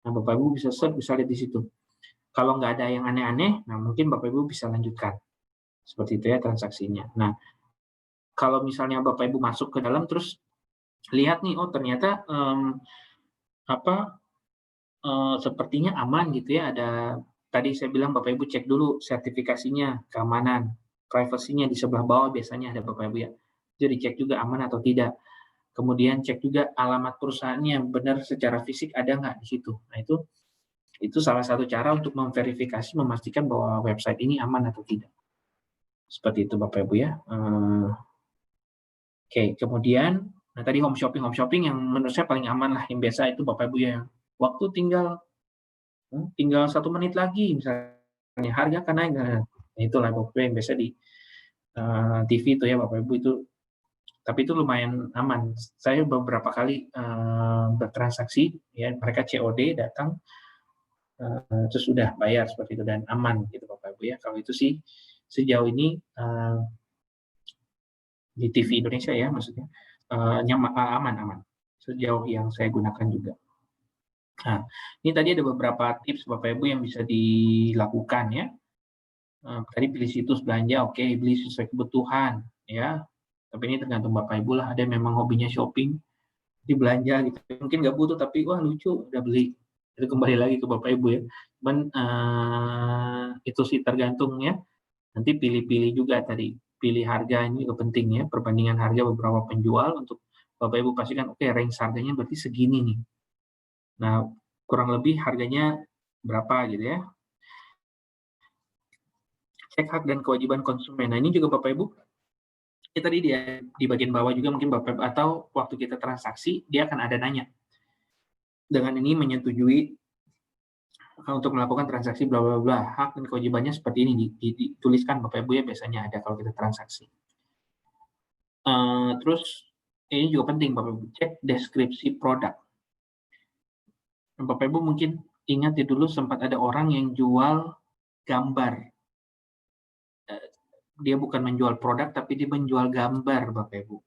Nah, Bapak Ibu bisa search, bisa lihat di situ. Kalau nggak ada yang aneh-aneh, nah mungkin Bapak Ibu bisa lanjutkan. Seperti itu ya transaksinya. Nah, kalau misalnya Bapak Ibu masuk ke dalam terus lihat nih, oh ternyata apa sepertinya aman gitu ya, ada tadi saya bilang Bapak Ibu cek dulu sertifikasinya, keamanan, privasinya di sebelah bawah biasanya ada Bapak Ibu ya. Itu dicek juga aman atau tidak. Kemudian cek juga alamat perusahaannya benar secara fisik ada nggak di situ. Nah itu salah satu cara untuk memverifikasi, memastikan bahwa website ini aman atau tidak. Seperti itu Bapak Ibu ya. Oke, kemudian nah tadi home shopping yang menurut saya paling aman lah, yang biasa itu Bapak Ibu ya, waktu tinggal tinggal 1 menit lagi misalnya, harga akan naik, nah itulah Bapak yang biasa di, TV itu ya Bapak Ibu itu, tapi itu lumayan aman. Saya beberapa kali, bertransaksi ya, mereka COD datang, terus udah bayar seperti itu dan aman gitu Bapak Ibu ya. Kalau itu sih sejauh ini, di TV Indonesia ya maksudnya, aman aman, sejauh yang saya gunakan juga. Nah, ini tadi ada beberapa tips Bapak Ibu yang bisa dilakukan ya. Tadi pilih situs belanja, oke, beli sesuai kebutuhan, ya. Tapi ini tergantung Bapak Ibu lah, ada yang memang hobinya shopping, jadi belanja gitu. Mungkin nggak butuh, tapi wah lucu, udah beli. Itu kembali lagi ke Bapak Ibu ya. Cuman itu sih tergantung ya. Nanti pilih-pilih juga tadi, pilih harga ini juga penting ya, perbandingan harga beberapa penjual untuk Bapak Ibu pastikan, oke range harganya berarti segini nih. Nah, kurang lebih harganya berapa gitu ya. Cek hak dan kewajiban konsumen. Nah, ini juga Bapak Ibu ya tadi di bagian bawah juga mungkin Bapak atau waktu kita transaksi dia akan ada nanya. Dengan ini menyetujui untuk melakukan transaksi bla bla bla. Hak dan kewajibannya seperti ini dituliskan Bapak Ibu ya biasanya ada kalau kita transaksi. Terus ini juga penting Bapak Ibu cek deskripsi produk. Bapak Ibu mungkin ingat ya dulu sempat ada orang yang jual gambar. Dia bukan menjual produk tapi dia menjual gambar Bapak Ibu.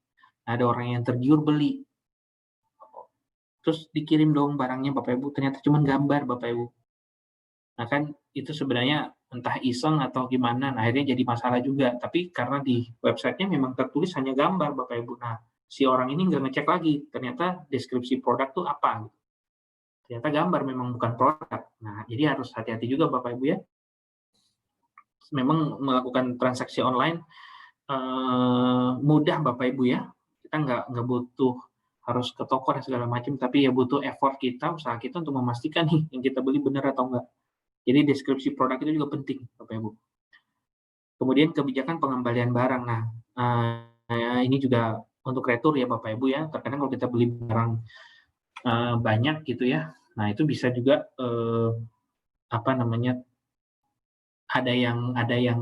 Ada orang yang tergiur beli. Terus dikirim dong barangnya Bapak Ibu, ternyata cuma gambar Bapak Ibu. Nah kan itu sebenarnya entah iseng atau gimana, nah akhirnya jadi masalah juga. Tapi karena di websitenya memang tertulis hanya gambar Bapak Ibu. Nah si orang ini nggak ngecek lagi, ternyata deskripsi produk tuh apa. Ternyata gambar memang bukan produk. Nah jadi harus hati-hati juga Bapak Ibu ya. memang melakukan transaksi online mudah Bapak Ibu ya. Kita nggak butuh harus ke toko dan segala macam, tapi ya butuh effort kita, usaha kita untuk memastikan nih yang kita beli benar atau enggak. Jadi deskripsi produk itu juga penting Bapak Ibu. Kemudian kebijakan pengembalian barang. Nah, ini juga untuk retur ya Bapak Ibu ya. Terkadang kalau kita beli barang banyak gitu ya, nah itu bisa juga apa namanya, ada yang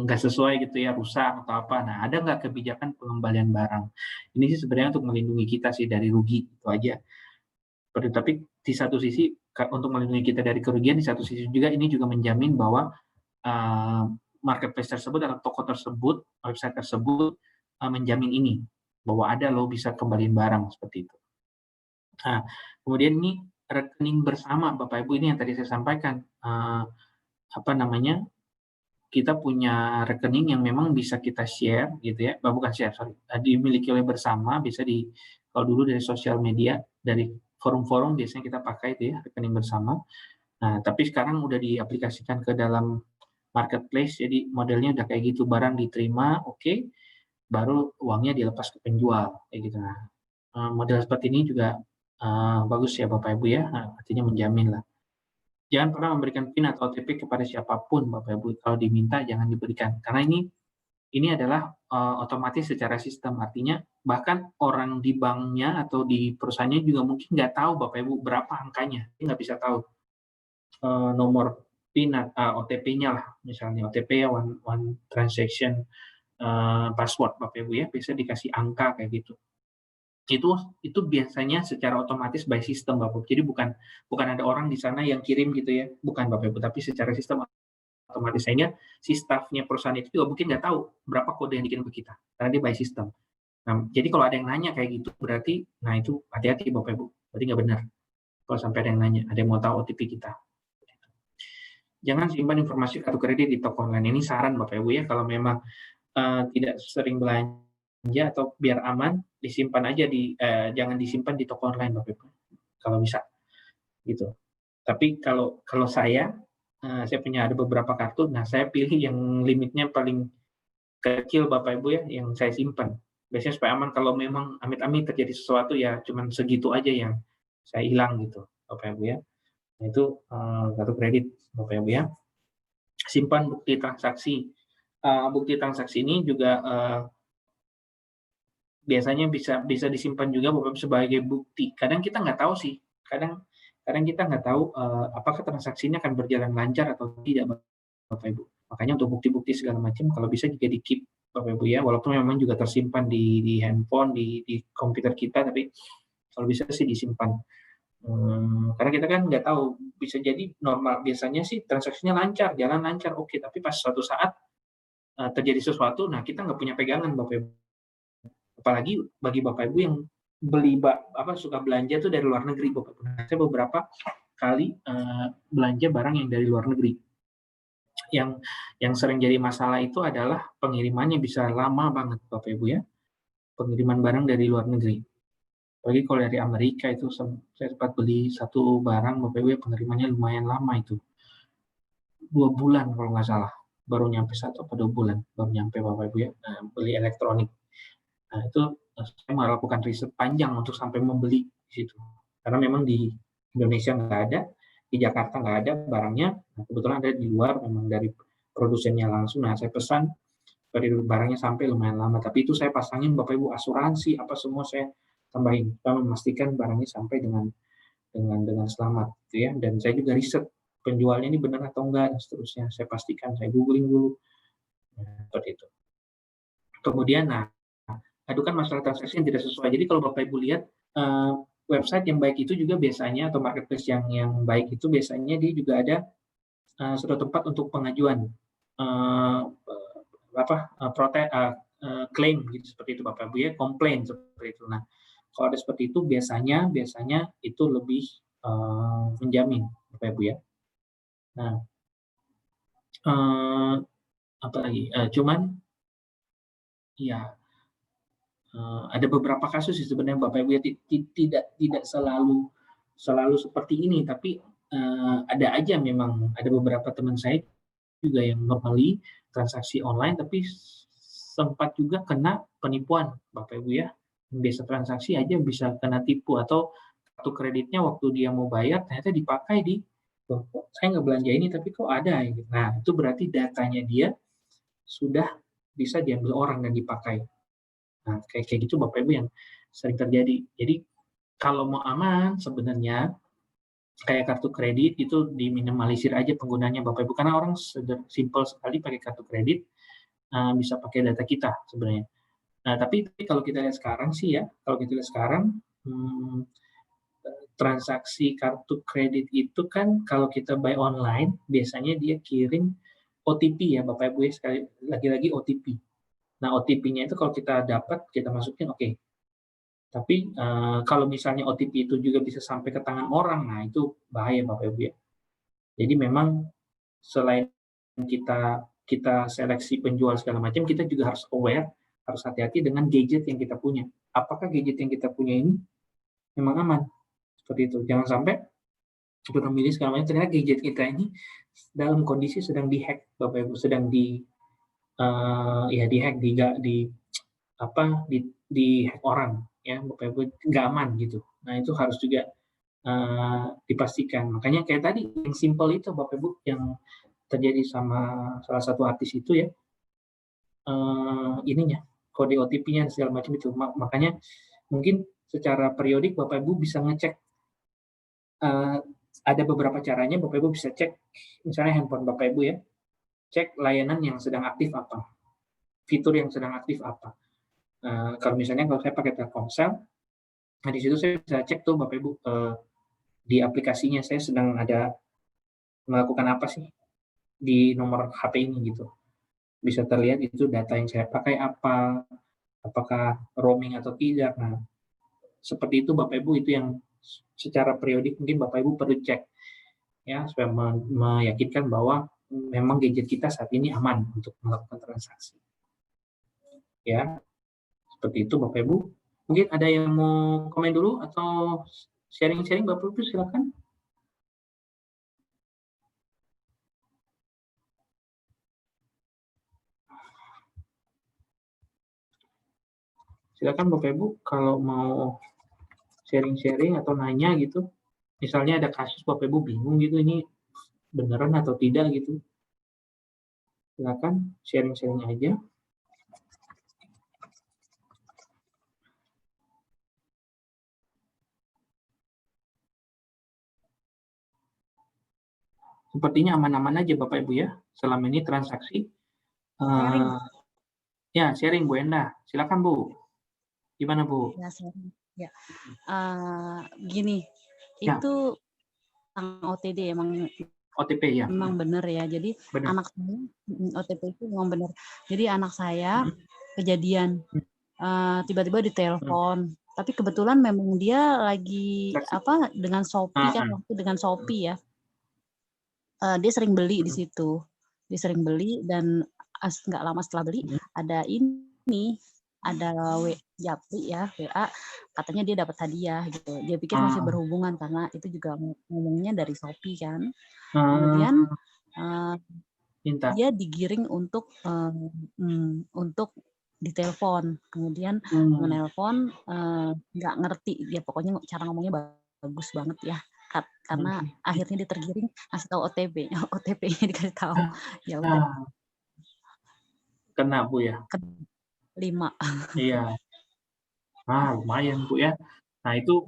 nggak sesuai gitu ya, rusak atau apa. Nah, ada nggak kebijakan pengembalian barang? Ini sih sebenarnya untuk melindungi kita sih dari rugi, itu aja. Tapi di satu sisi untuk melindungi kita dari kerugian, di satu sisi juga ini juga menjamin bahwa uh, marketplace tersebut atau toko tersebut, website tersebut menjamin ini bahwa ada lo bisa kembaliin barang seperti itu. Nah, kemudian ini rekening bersama Bapak Ibu, ini yang tadi saya sampaikan, apa namanya, kita punya rekening yang memang bisa kita share gitu ya, bukan share, sorry, dimiliki oleh bersama, bisa kalau dulu dari sosial media, dari forum-forum biasanya kita pakai itu ya, rekening bersama. Nah, tapi sekarang udah diaplikasikan ke dalam marketplace, jadi modelnya udah kayak gitu, barang diterima, oke, baru uangnya dilepas ke penjual, kayak gitu. Nah, model seperti ini juga bagus ya Bapak Ibu ya, artinya menjamin lah. Jangan pernah memberikan PIN atau OTP kepada siapapun Bapak Ibu, kalau diminta jangan diberikan, karena ini adalah otomatis secara sistem, artinya bahkan orang di banknya atau di perusahaannya juga mungkin nggak tahu Bapak Ibu berapa angkanya, dia nggak bisa tahu nomor PIN, OTP-nya lah, misalnya OTP ya one transaction password Bapak Ibu ya, bisa dikasih angka kayak gitu. Itu biasanya secara otomatis by system Bapak Ibu. Jadi bukan ada orang di sana yang kirim gitu ya, bukan Bapak Ibu, tapi secara sistem otomatis, sehingga si staff-nya perusahaan itu juga mungkin nggak tahu berapa kode yang dikirim ke kita, karena dia by system. Nah, jadi kalau ada yang nanya kayak gitu, berarti, nah itu hati-hati Bapak Ibu, berarti nggak benar. Kalau sampai ada yang nanya, ada yang mau tahu OTP kita. Jangan simpan informasi kartu kredit di toko online. Ini saran Bapak Ibu ya, kalau memang tidak sering belanja atau biar aman, disimpan aja jangan disimpan di toko online Bapak Ibu, kalau bisa gitu. Tapi kalau saya punya ada beberapa kartu, nah saya pilih yang limitnya paling kecil Bapak Ibu ya, yang saya simpan. Biasanya supaya aman, kalau memang amit-amit terjadi sesuatu ya cuman segitu aja yang saya hilang gitu Bapak Ibu ya. Nah itu kartu kredit Bapak Ibu ya. Simpan bukti transaksi. Bukti transaksi ini juga biasanya bisa disimpan juga Bapak Ibu sebagai bukti. Kadang kita nggak tahu sih, kadang kita nggak tahu apakah transaksinya akan berjalan lancar atau tidak Bapak Ibu. Makanya untuk bukti-bukti segala macam kalau bisa juga di-keep Bapak Ibu ya, walaupun memang juga tersimpan di handphone, di komputer kita, tapi kalau bisa sih disimpan. Karena kita kan nggak tahu, bisa jadi normal biasanya sih transaksinya lancar, jalan lancar, oke, tapi pas suatu saat terjadi sesuatu, nah kita nggak punya pegangan Bapak Ibu. Apalagi bagi Bapak Ibu yang suka belanja tuh dari luar negeri Bapak Ibu. Saya beberapa kali belanja barang yang dari luar negeri. Yang sering jadi masalah itu adalah pengirimannya bisa lama banget Bapak Ibu ya. Pengiriman barang dari luar negeri. Apalagi kalau dari Amerika itu saya sempat beli satu barang Bapak Ibu ya, pengirimannya lumayan lama itu. 2 bulan kalau nggak salah. Baru nyampe 1 atau 2 bulan baru nyampe Bapak Ibu ya. Beli elektronik. Nah, itu saya melakukan riset panjang untuk sampai membeli di situ. Karena memang di Indonesia nggak ada, di Jakarta nggak ada barangnya. Nah, kebetulan ada di luar, memang dari produsennya langsung. Nah, saya pesan, dari barangnya sampai lumayan lama. Tapi itu saya pasangin Bapak Ibu asuransi, apa semua saya tambahin. Kita memastikan barangnya sampai dengan selamat, gitu ya. Dan saya juga riset penjualnya ini benar atau enggak, dan seterusnya. Saya pastikan, saya googling dulu. Nah, seperti itu. Kemudian, adukan masalah transaksi yang tidak sesuai. Jadi kalau Bapak Ibu lihat website yang baik itu juga biasanya, atau marketplace yang baik itu biasanya dia juga ada suatu tempat untuk pengajuan klaim gitu, seperti itu Bapak Ibu ya, komplain seperti itu. Nah, kalau ada seperti itu biasanya itu lebih menjamin Bapak Ibu ya. Nah, apa lagi? Cuman ya ada beberapa kasus sih sebenarnya Bapak Ibu ya, tidak selalu seperti ini, tapi ada aja memang ada beberapa teman saya juga yang normally transaksi online, tapi sempat juga kena penipuan, Bapak Ibu ya. Biasa transaksi aja bisa kena tipu, atau kartu kreditnya waktu dia mau bayar ternyata dipakai di, "Loh kok saya nggak belanja ini tapi kok ada ya?" Gitu. Nah, itu berarti datanya dia sudah bisa diambil orang dan dipakai. Nah, kayak kayak gitu Bapak Ibu yang sering terjadi. Jadi kalau mau aman sebenarnya kayak kartu kredit itu diminimalisir aja penggunanya Bapak Ibu, karena orang simpel sekali pakai kartu kredit, bisa pakai data kita sebenarnya. Nah, tapi kalau kita lihat sekarang sih ya, kalau kita lihat sekarang, mmm, transaksi kartu kredit itu kan kalau kita buy online, biasanya dia kirim OTP ya Bapak Ibu ya, lagi-lagi OTP. Nah, OTP-nya itu kalau kita dapat, kita masukin oke. Tapi, kalau misalnya OTP itu juga bisa sampai ke tangan orang, nah itu bahaya Bapak Ibu ya. Jadi memang selain kita kita seleksi penjual segala macam, kita juga harus aware, harus hati-hati dengan gadget yang kita punya. Apakah gadget yang kita punya ini memang aman? Seperti itu. Jangan sampai kita memilih segala macam, ternyata gadget kita ini dalam kondisi sedang di-hack, Bapak Ibu, sedang ya di-hack, di apa, di-hack orang ya, Bapak Ibu, nggak aman gitu. Nah, itu harus juga, dipastikan. Makanya kayak tadi yang simpel itu Bapak Ibu, yang terjadi sama salah satu artis itu ya, ininya, kode OTP-nya segala macam itu. Makanya mungkin secara periodik Bapak Ibu bisa ngecek, eee, ada beberapa caranya Bapak Ibu bisa cek, misalnya handphone Bapak Ibu ya, cek layanan yang sedang aktif apa, fitur yang sedang aktif apa. Kalau misalnya kalau saya pakai Telkomsel, nah di situ saya bisa cek tuh Bapak Ibu, di aplikasinya saya sedang ada melakukan apa sih di nomor HP ini gitu. Bisa terlihat itu data yang saya pakai apa, apakah roaming atau tidak. Nah, seperti itu Bapak Ibu, itu yang secara periodik mungkin Bapak Ibu perlu cek ya, supaya meyakinkan bahwa memang gadget kita saat ini aman untuk melakukan transaksi. Ya, seperti itu Bapak Ibu. Mungkin ada yang mau komen dulu atau sharing-sharing Bapak Ibu, silakan. Silakan Bapak Ibu kalau mau sharing-sharing atau nanya gitu. Misalnya ada kasus Bapak Ibu bingung gitu, ini beneran atau tidak gitu. Silakan sharing-sharing aja. Sepertinya aman-aman aja Bapak Ibu ya, selama ini transaksi. Sharing. Ya sharing Bu Endah, silakan Bu. Gimana Bu? Ya, sharing. Ya. Gini, Ya. itu tentang OTD OTP ya. memang benar ya. Jadi Benar. anak saya OTP itu memang benar. Jadi anak saya kejadian tiba-tiba ditelepon. Tapi kebetulan memang dia lagi dengan Shopee kan, waktu dengan Shopee ya. Dia sering beli di situ. Dia sering beli dan nggak lama setelah beli ada Japri ya, WA, katanya dia dapat hadiah gitu. Dia pikir masih berhubungan karena itu juga ngomongnya dari Shopee kan. Kemudian dia digiring untuk ditelepon. Kemudian menelpon, nggak ngerti dia, pokoknya cara ngomongnya bagus banget ya. Karena akhirnya dia tergiring ngasih tahu OTP-nya dikasih tahu. Ya udah. Kena Bu ya. 5. Iya. Lumayan Bu ya. Nah itu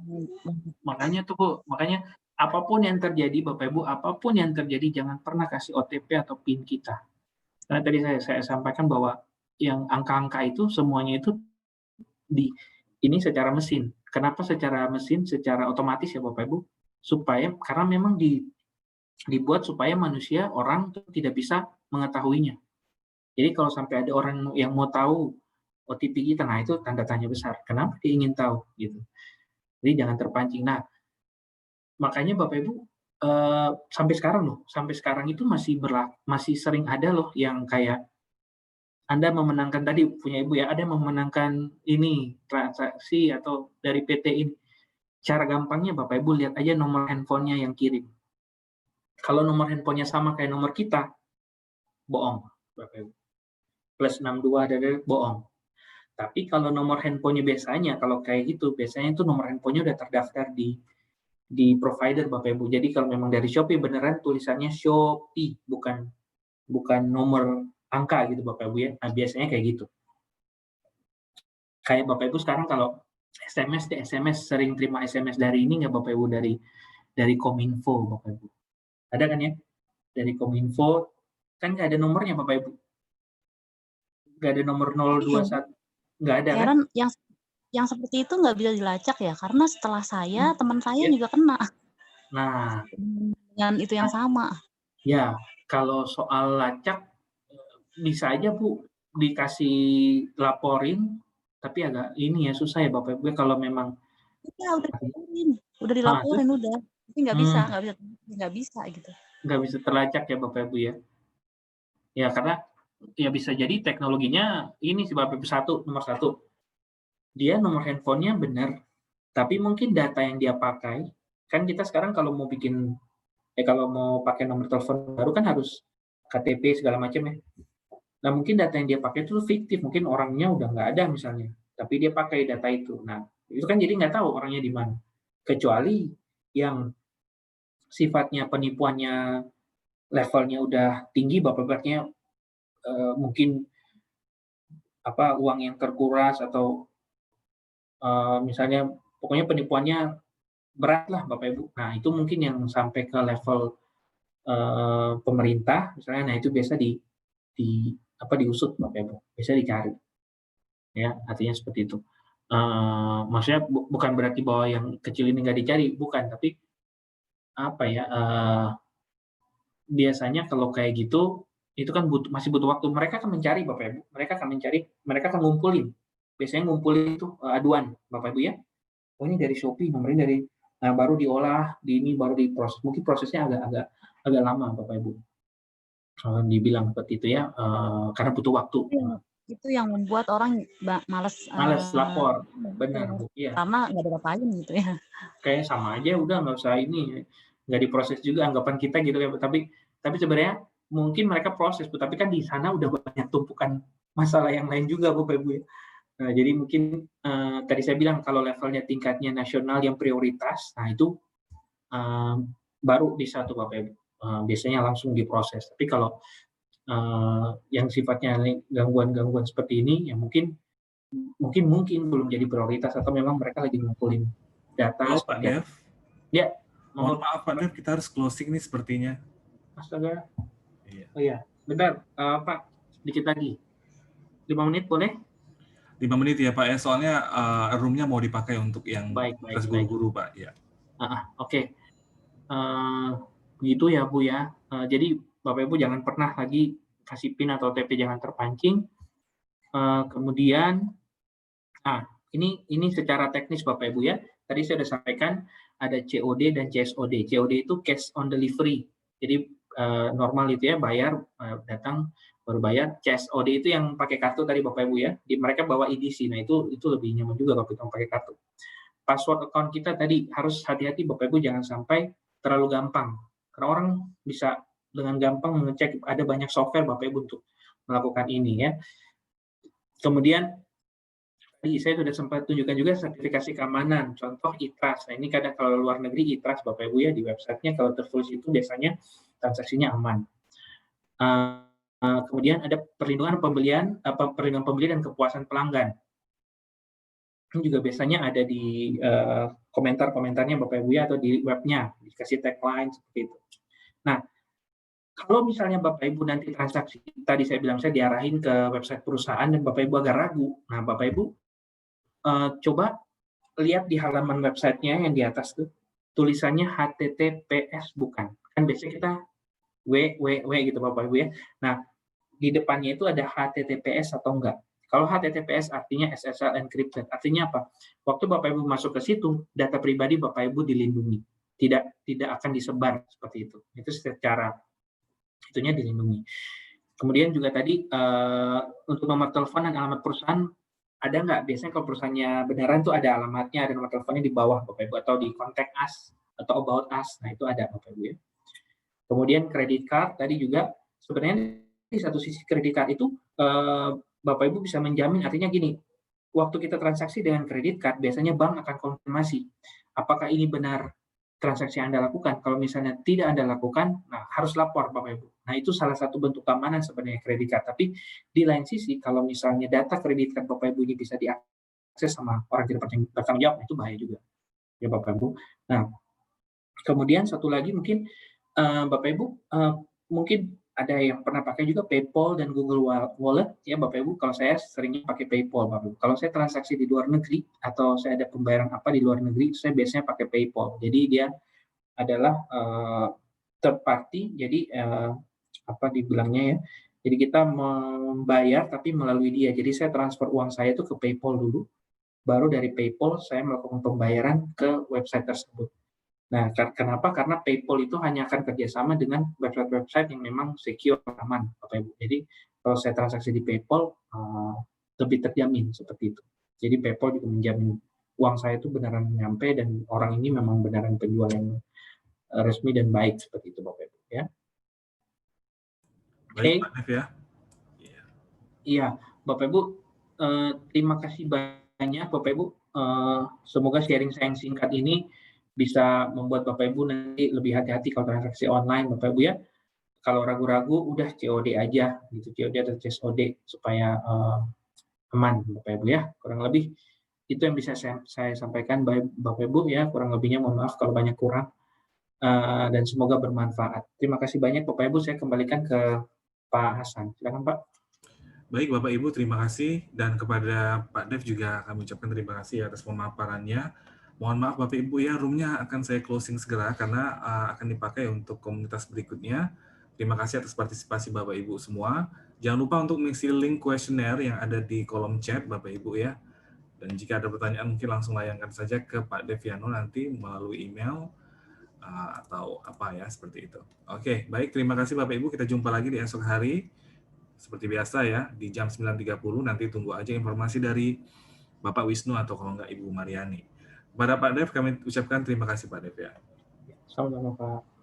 makanya tuh Bu, makanya apapun yang terjadi Bapak Ibu, apapun yang terjadi jangan pernah kasih OTP atau PIN kita. Karena tadi saya sampaikan bahwa yang angka-angka itu semuanya itu ini secara mesin. Kenapa secara mesin, secara otomatis ya Bapak Ibu? Karena memang dibuat supaya manusia, orang tidak bisa mengetahuinya. Jadi kalau sampai ada orang yang mau tahu OTP kita, nah itu tanda tanya besar. Kenapa dia ingin tahu gitu? Jadi jangan terpancing. Nah, makanya Bapak Ibu, sampai sekarang itu masih sering ada loh yang kayak Anda memenangkan tadi punya Ibu ya, ada yang memenangkan ini transaksi atau dari PT ini. Cara gampangnya Bapak Ibu lihat aja nomor handphonenya yang kirim. Kalau nomor handphonenya sama kayak nomor kita, bohong, Bapak Ibu. Plus 62 bohong. Tapi kalau nomor handphonenya biasanya, kalau kayak gitu, biasanya itu nomor handphonenya udah terdaftar di provider Bapak Ibu. Jadi kalau memang dari Shopee beneran tulisannya Shopee, bukan nomor angka gitu Bapak Ibu ya. Nah, biasanya kayak gitu. Kayak Bapak Ibu sekarang kalau SMS sering terima SMS dari ini nggak Bapak Ibu, dari Kominfo Bapak Ibu. Ada kan ya? Dari Kominfo kan nggak ada nomornya Bapak Ibu. Nggak ada nomor Iya. 021, nggak ada kan? Heran yang seperti itu nggak bisa dilacak ya, karena setelah saya, teman saya juga kena Nah, dengan itu yang sama. ya kalau soal lacak bisa aja Bu dikasih laporin, tapi agak ini ya susah ya Bapak Ibu kalau memang Iya, udah terus dilaporin udah, tapi nggak bisa gitu. nggak bisa terlacak ya Bapak Ibu ya. Ya karena ya bisa jadi teknologinya ini sih Bapak Ibu, nomor satu, dia nomor handphonenya benar, tapi mungkin data yang dia pakai, kan kita sekarang kalau mau kalau mau pakai nomor telepon baru kan harus KTP segala macam ya. Nah mungkin data yang dia pakai itu fiktif, mungkin orangnya udah nggak ada misalnya, tapi dia pakai data itu. Nah itu kan jadi nggak tahu orangnya di mana. Kecuali yang sifatnya penipuannya levelnya udah tinggi, Bapak-Bapaknya mungkin uang yang terkuras atau misalnya pokoknya penipuannya berat lah Bapak Ibu. Nah itu mungkin yang sampai ke level pemerintah misalnya, nah itu biasa diusut Bapak Ibu, bisa dicari. Ya, artinya seperti itu. Maksudnya bukan berarti bahwa yang kecil ini nggak dicari, bukan, tapi biasanya kalau kayak gitu, itu kan masih butuh waktu. Mereka akan mencari Bapak Ibu, mereka akan ngumpulin. Biasanya ngumpulin itu aduan Bapak Ibu ya. Oh ini dari Shopee, nomornya baru diolah, baru diproses. Mungkin prosesnya agak lama Bapak Ibu. Dibilang seperti itu ya, karena butuh waktu. Itu yang membuat orang males lapor, benar Bu, iya. Karena nggak ada apa-apanya gitu ya. Kayak sama aja udah nggak usah nggak diproses juga anggapan kita gitu ya, tapi sebenarnya mungkin mereka proses Bu, tapi kan di sana udah banyak tumpukan masalah yang lain juga Bapak Ibu ya. Nah, jadi mungkin tadi saya bilang kalau levelnya tingkatnya nasional yang prioritas, nah itu baru di satu Bapak Ibu. Biasanya langsung diproses. Tapi kalau yang sifatnya gangguan-gangguan seperti ini, ya mungkin belum jadi prioritas atau memang mereka lagi ngumpulin data. Halo Pak Dev. Ya. Mohon maaf Pak Dev, kita harus closing nih sepertinya. Astaga. Iya. Oh iya, bentar Pak, sedikit lagi. 5 menit boleh? 5 menit ya Pak ya, soalnya room-nya mau dipakai untuk yang kelas guru-guru Pak. Ya. Oke. Begitu ya Bu ya. Jadi Bapak Ibu jangan pernah lagi kasih PIN atau OTP, jangan terpancing. Kemudian, ini secara teknis Bapak Ibu ya. Tadi saya sudah sampaikan ada COD dan CSOD. COD itu cash on delivery. Jadi normal itu ya, bayar, datang baru bayar. CSOD itu yang pakai kartu tadi Bapak Ibu ya. Mereka bawa EDC. Nah itu lebih nyaman juga kalau kita pakai kartu. Password account kita tadi harus hati-hati Bapak Ibu, jangan sampai terlalu gampang. Karena orang bisa dengan gampang mengecek, ada banyak software Bapak Ibu untuk melakukan ini ya. Kemudian tadi saya sudah sempat tunjukkan juga sertifikasi keamanan, contoh ITRAS. Nah ini kadang kalau luar negeri ITRAS Bapak Ibu ya, di websitenya kalau tertulis itu biasanya transaksinya aman. Kemudian ada perlindungan pembeli dan kepuasan pelanggan. Ini juga biasanya ada di komentar-komentarnya Bapak Ibu ya, atau di webnya, dikasih tagline seperti itu. Nah, kalau misalnya Bapak Ibu nanti transaksi, tadi saya bilang saya diarahin ke website perusahaan dan Bapak Ibu agak ragu, nah Bapak Ibu coba lihat di halaman websitenya yang di atas tuh, tulisannya HTTPS bukan. Kan biasanya kita www gitu Bapak Ibu ya. Nah, di depannya itu ada HTTPS atau enggak. Kalau HTTPS artinya SSL encrypted. Artinya apa? Waktu Bapak Ibu masuk ke situ, data pribadi Bapak Ibu dilindungi. Tidak akan disebar seperti itu. Itu secara itunya dilindungi. Kemudian juga tadi untuk nomor telepon dan alamat perusahaan ada nggak? Biasanya kalau perusahaannya beneran tuh ada alamatnya, ada nomor teleponnya di bawah Bapak Ibu, atau di contact us atau about us. Nah, itu ada Bapak Ibu ya. Kemudian credit card tadi juga sebenarnya satu sisi kredit card itu Bapak Ibu bisa menjamin, artinya gini, waktu kita transaksi dengan kredit card biasanya bank akan konfirmasi apakah ini benar transaksi yang Anda lakukan. Kalau misalnya tidak Anda lakukan, nah harus lapor Bapak Ibu. Nah itu salah satu bentuk keamanan sebenarnya kredit card. Tapi di lain sisi kalau misalnya data kredit card Bapak Ibu ini bisa diakses sama orang tidak bertanggung jawab, itu bahaya juga ya Bapak Ibu. Nah kemudian satu lagi mungkin Bapak Ibu mungkin ada yang pernah pakai juga PayPal dan Google Wallet ya Bapak Ibu. Kalau saya seringnya pakai PayPal Bapak Ibu. Kalau saya transaksi di luar negeri atau saya ada pembayaran apa di luar negeri, saya biasanya pakai PayPal. Jadi dia adalah third party. Jadi apa dibilangnya ya? Jadi kita membayar tapi melalui dia. Jadi saya transfer uang saya itu ke PayPal dulu, baru dari PayPal saya melakukan pembayaran ke website tersebut. Nah, kenapa? Karena PayPal itu hanya akan kerjasama dengan website-website yang memang secure, aman, Bapak Ibu. Jadi, kalau saya transaksi di PayPal, lebih terjamin seperti itu. Jadi, PayPal juga menjamin uang saya itu benaran nyampe dan orang ini memang benaran penjual yang resmi dan baik seperti itu, Bapak Ibu. Ya. Baik, Pak Dev ya. Iya, Bapak Ibu, terima kasih banyak, Bapak Ibu. Semoga sharing saya yang singkat ini bisa membuat Bapak Ibu nanti lebih hati-hati kalau transaksi online, Bapak Ibu ya. Kalau ragu-ragu, udah COD aja, gitu, COD atau CSOD supaya aman, Bapak Ibu ya. Kurang lebih itu yang bisa saya sampaikan, Bapak Ibu ya. Kurang lebihnya mohon maaf kalau banyak kurang, dan semoga bermanfaat. Terima kasih banyak, Bapak Ibu. Saya kembalikan ke Pak Hasan. Silakan, Pak. Baik Bapak Ibu, terima kasih. Dan kepada Pak Dev juga kami ucapkan terima kasih atas pemaparannya. Mohon maaf Bapak Ibu ya, roomnya akan saya closing segera karena akan dipakai untuk komunitas berikutnya. Terima kasih atas partisipasi Bapak Ibu semua. Jangan lupa untuk mengisi link kuesioner yang ada di kolom chat Bapak Ibu ya. Dan jika ada pertanyaan mungkin langsung layangkan saja ke Pak Deviano nanti melalui email atau apa ya, seperti itu. Oke, baik. Terima kasih Bapak Ibu. Kita jumpa lagi di esok hari. Seperti biasa ya, di jam 9.30 nanti tunggu aja informasi dari Bapak Wisnu atau kalau enggak Ibu Mariani. Kepada Pak Dev kami ucapkan terima kasih Pak Dev ya. Sama-sama Pak.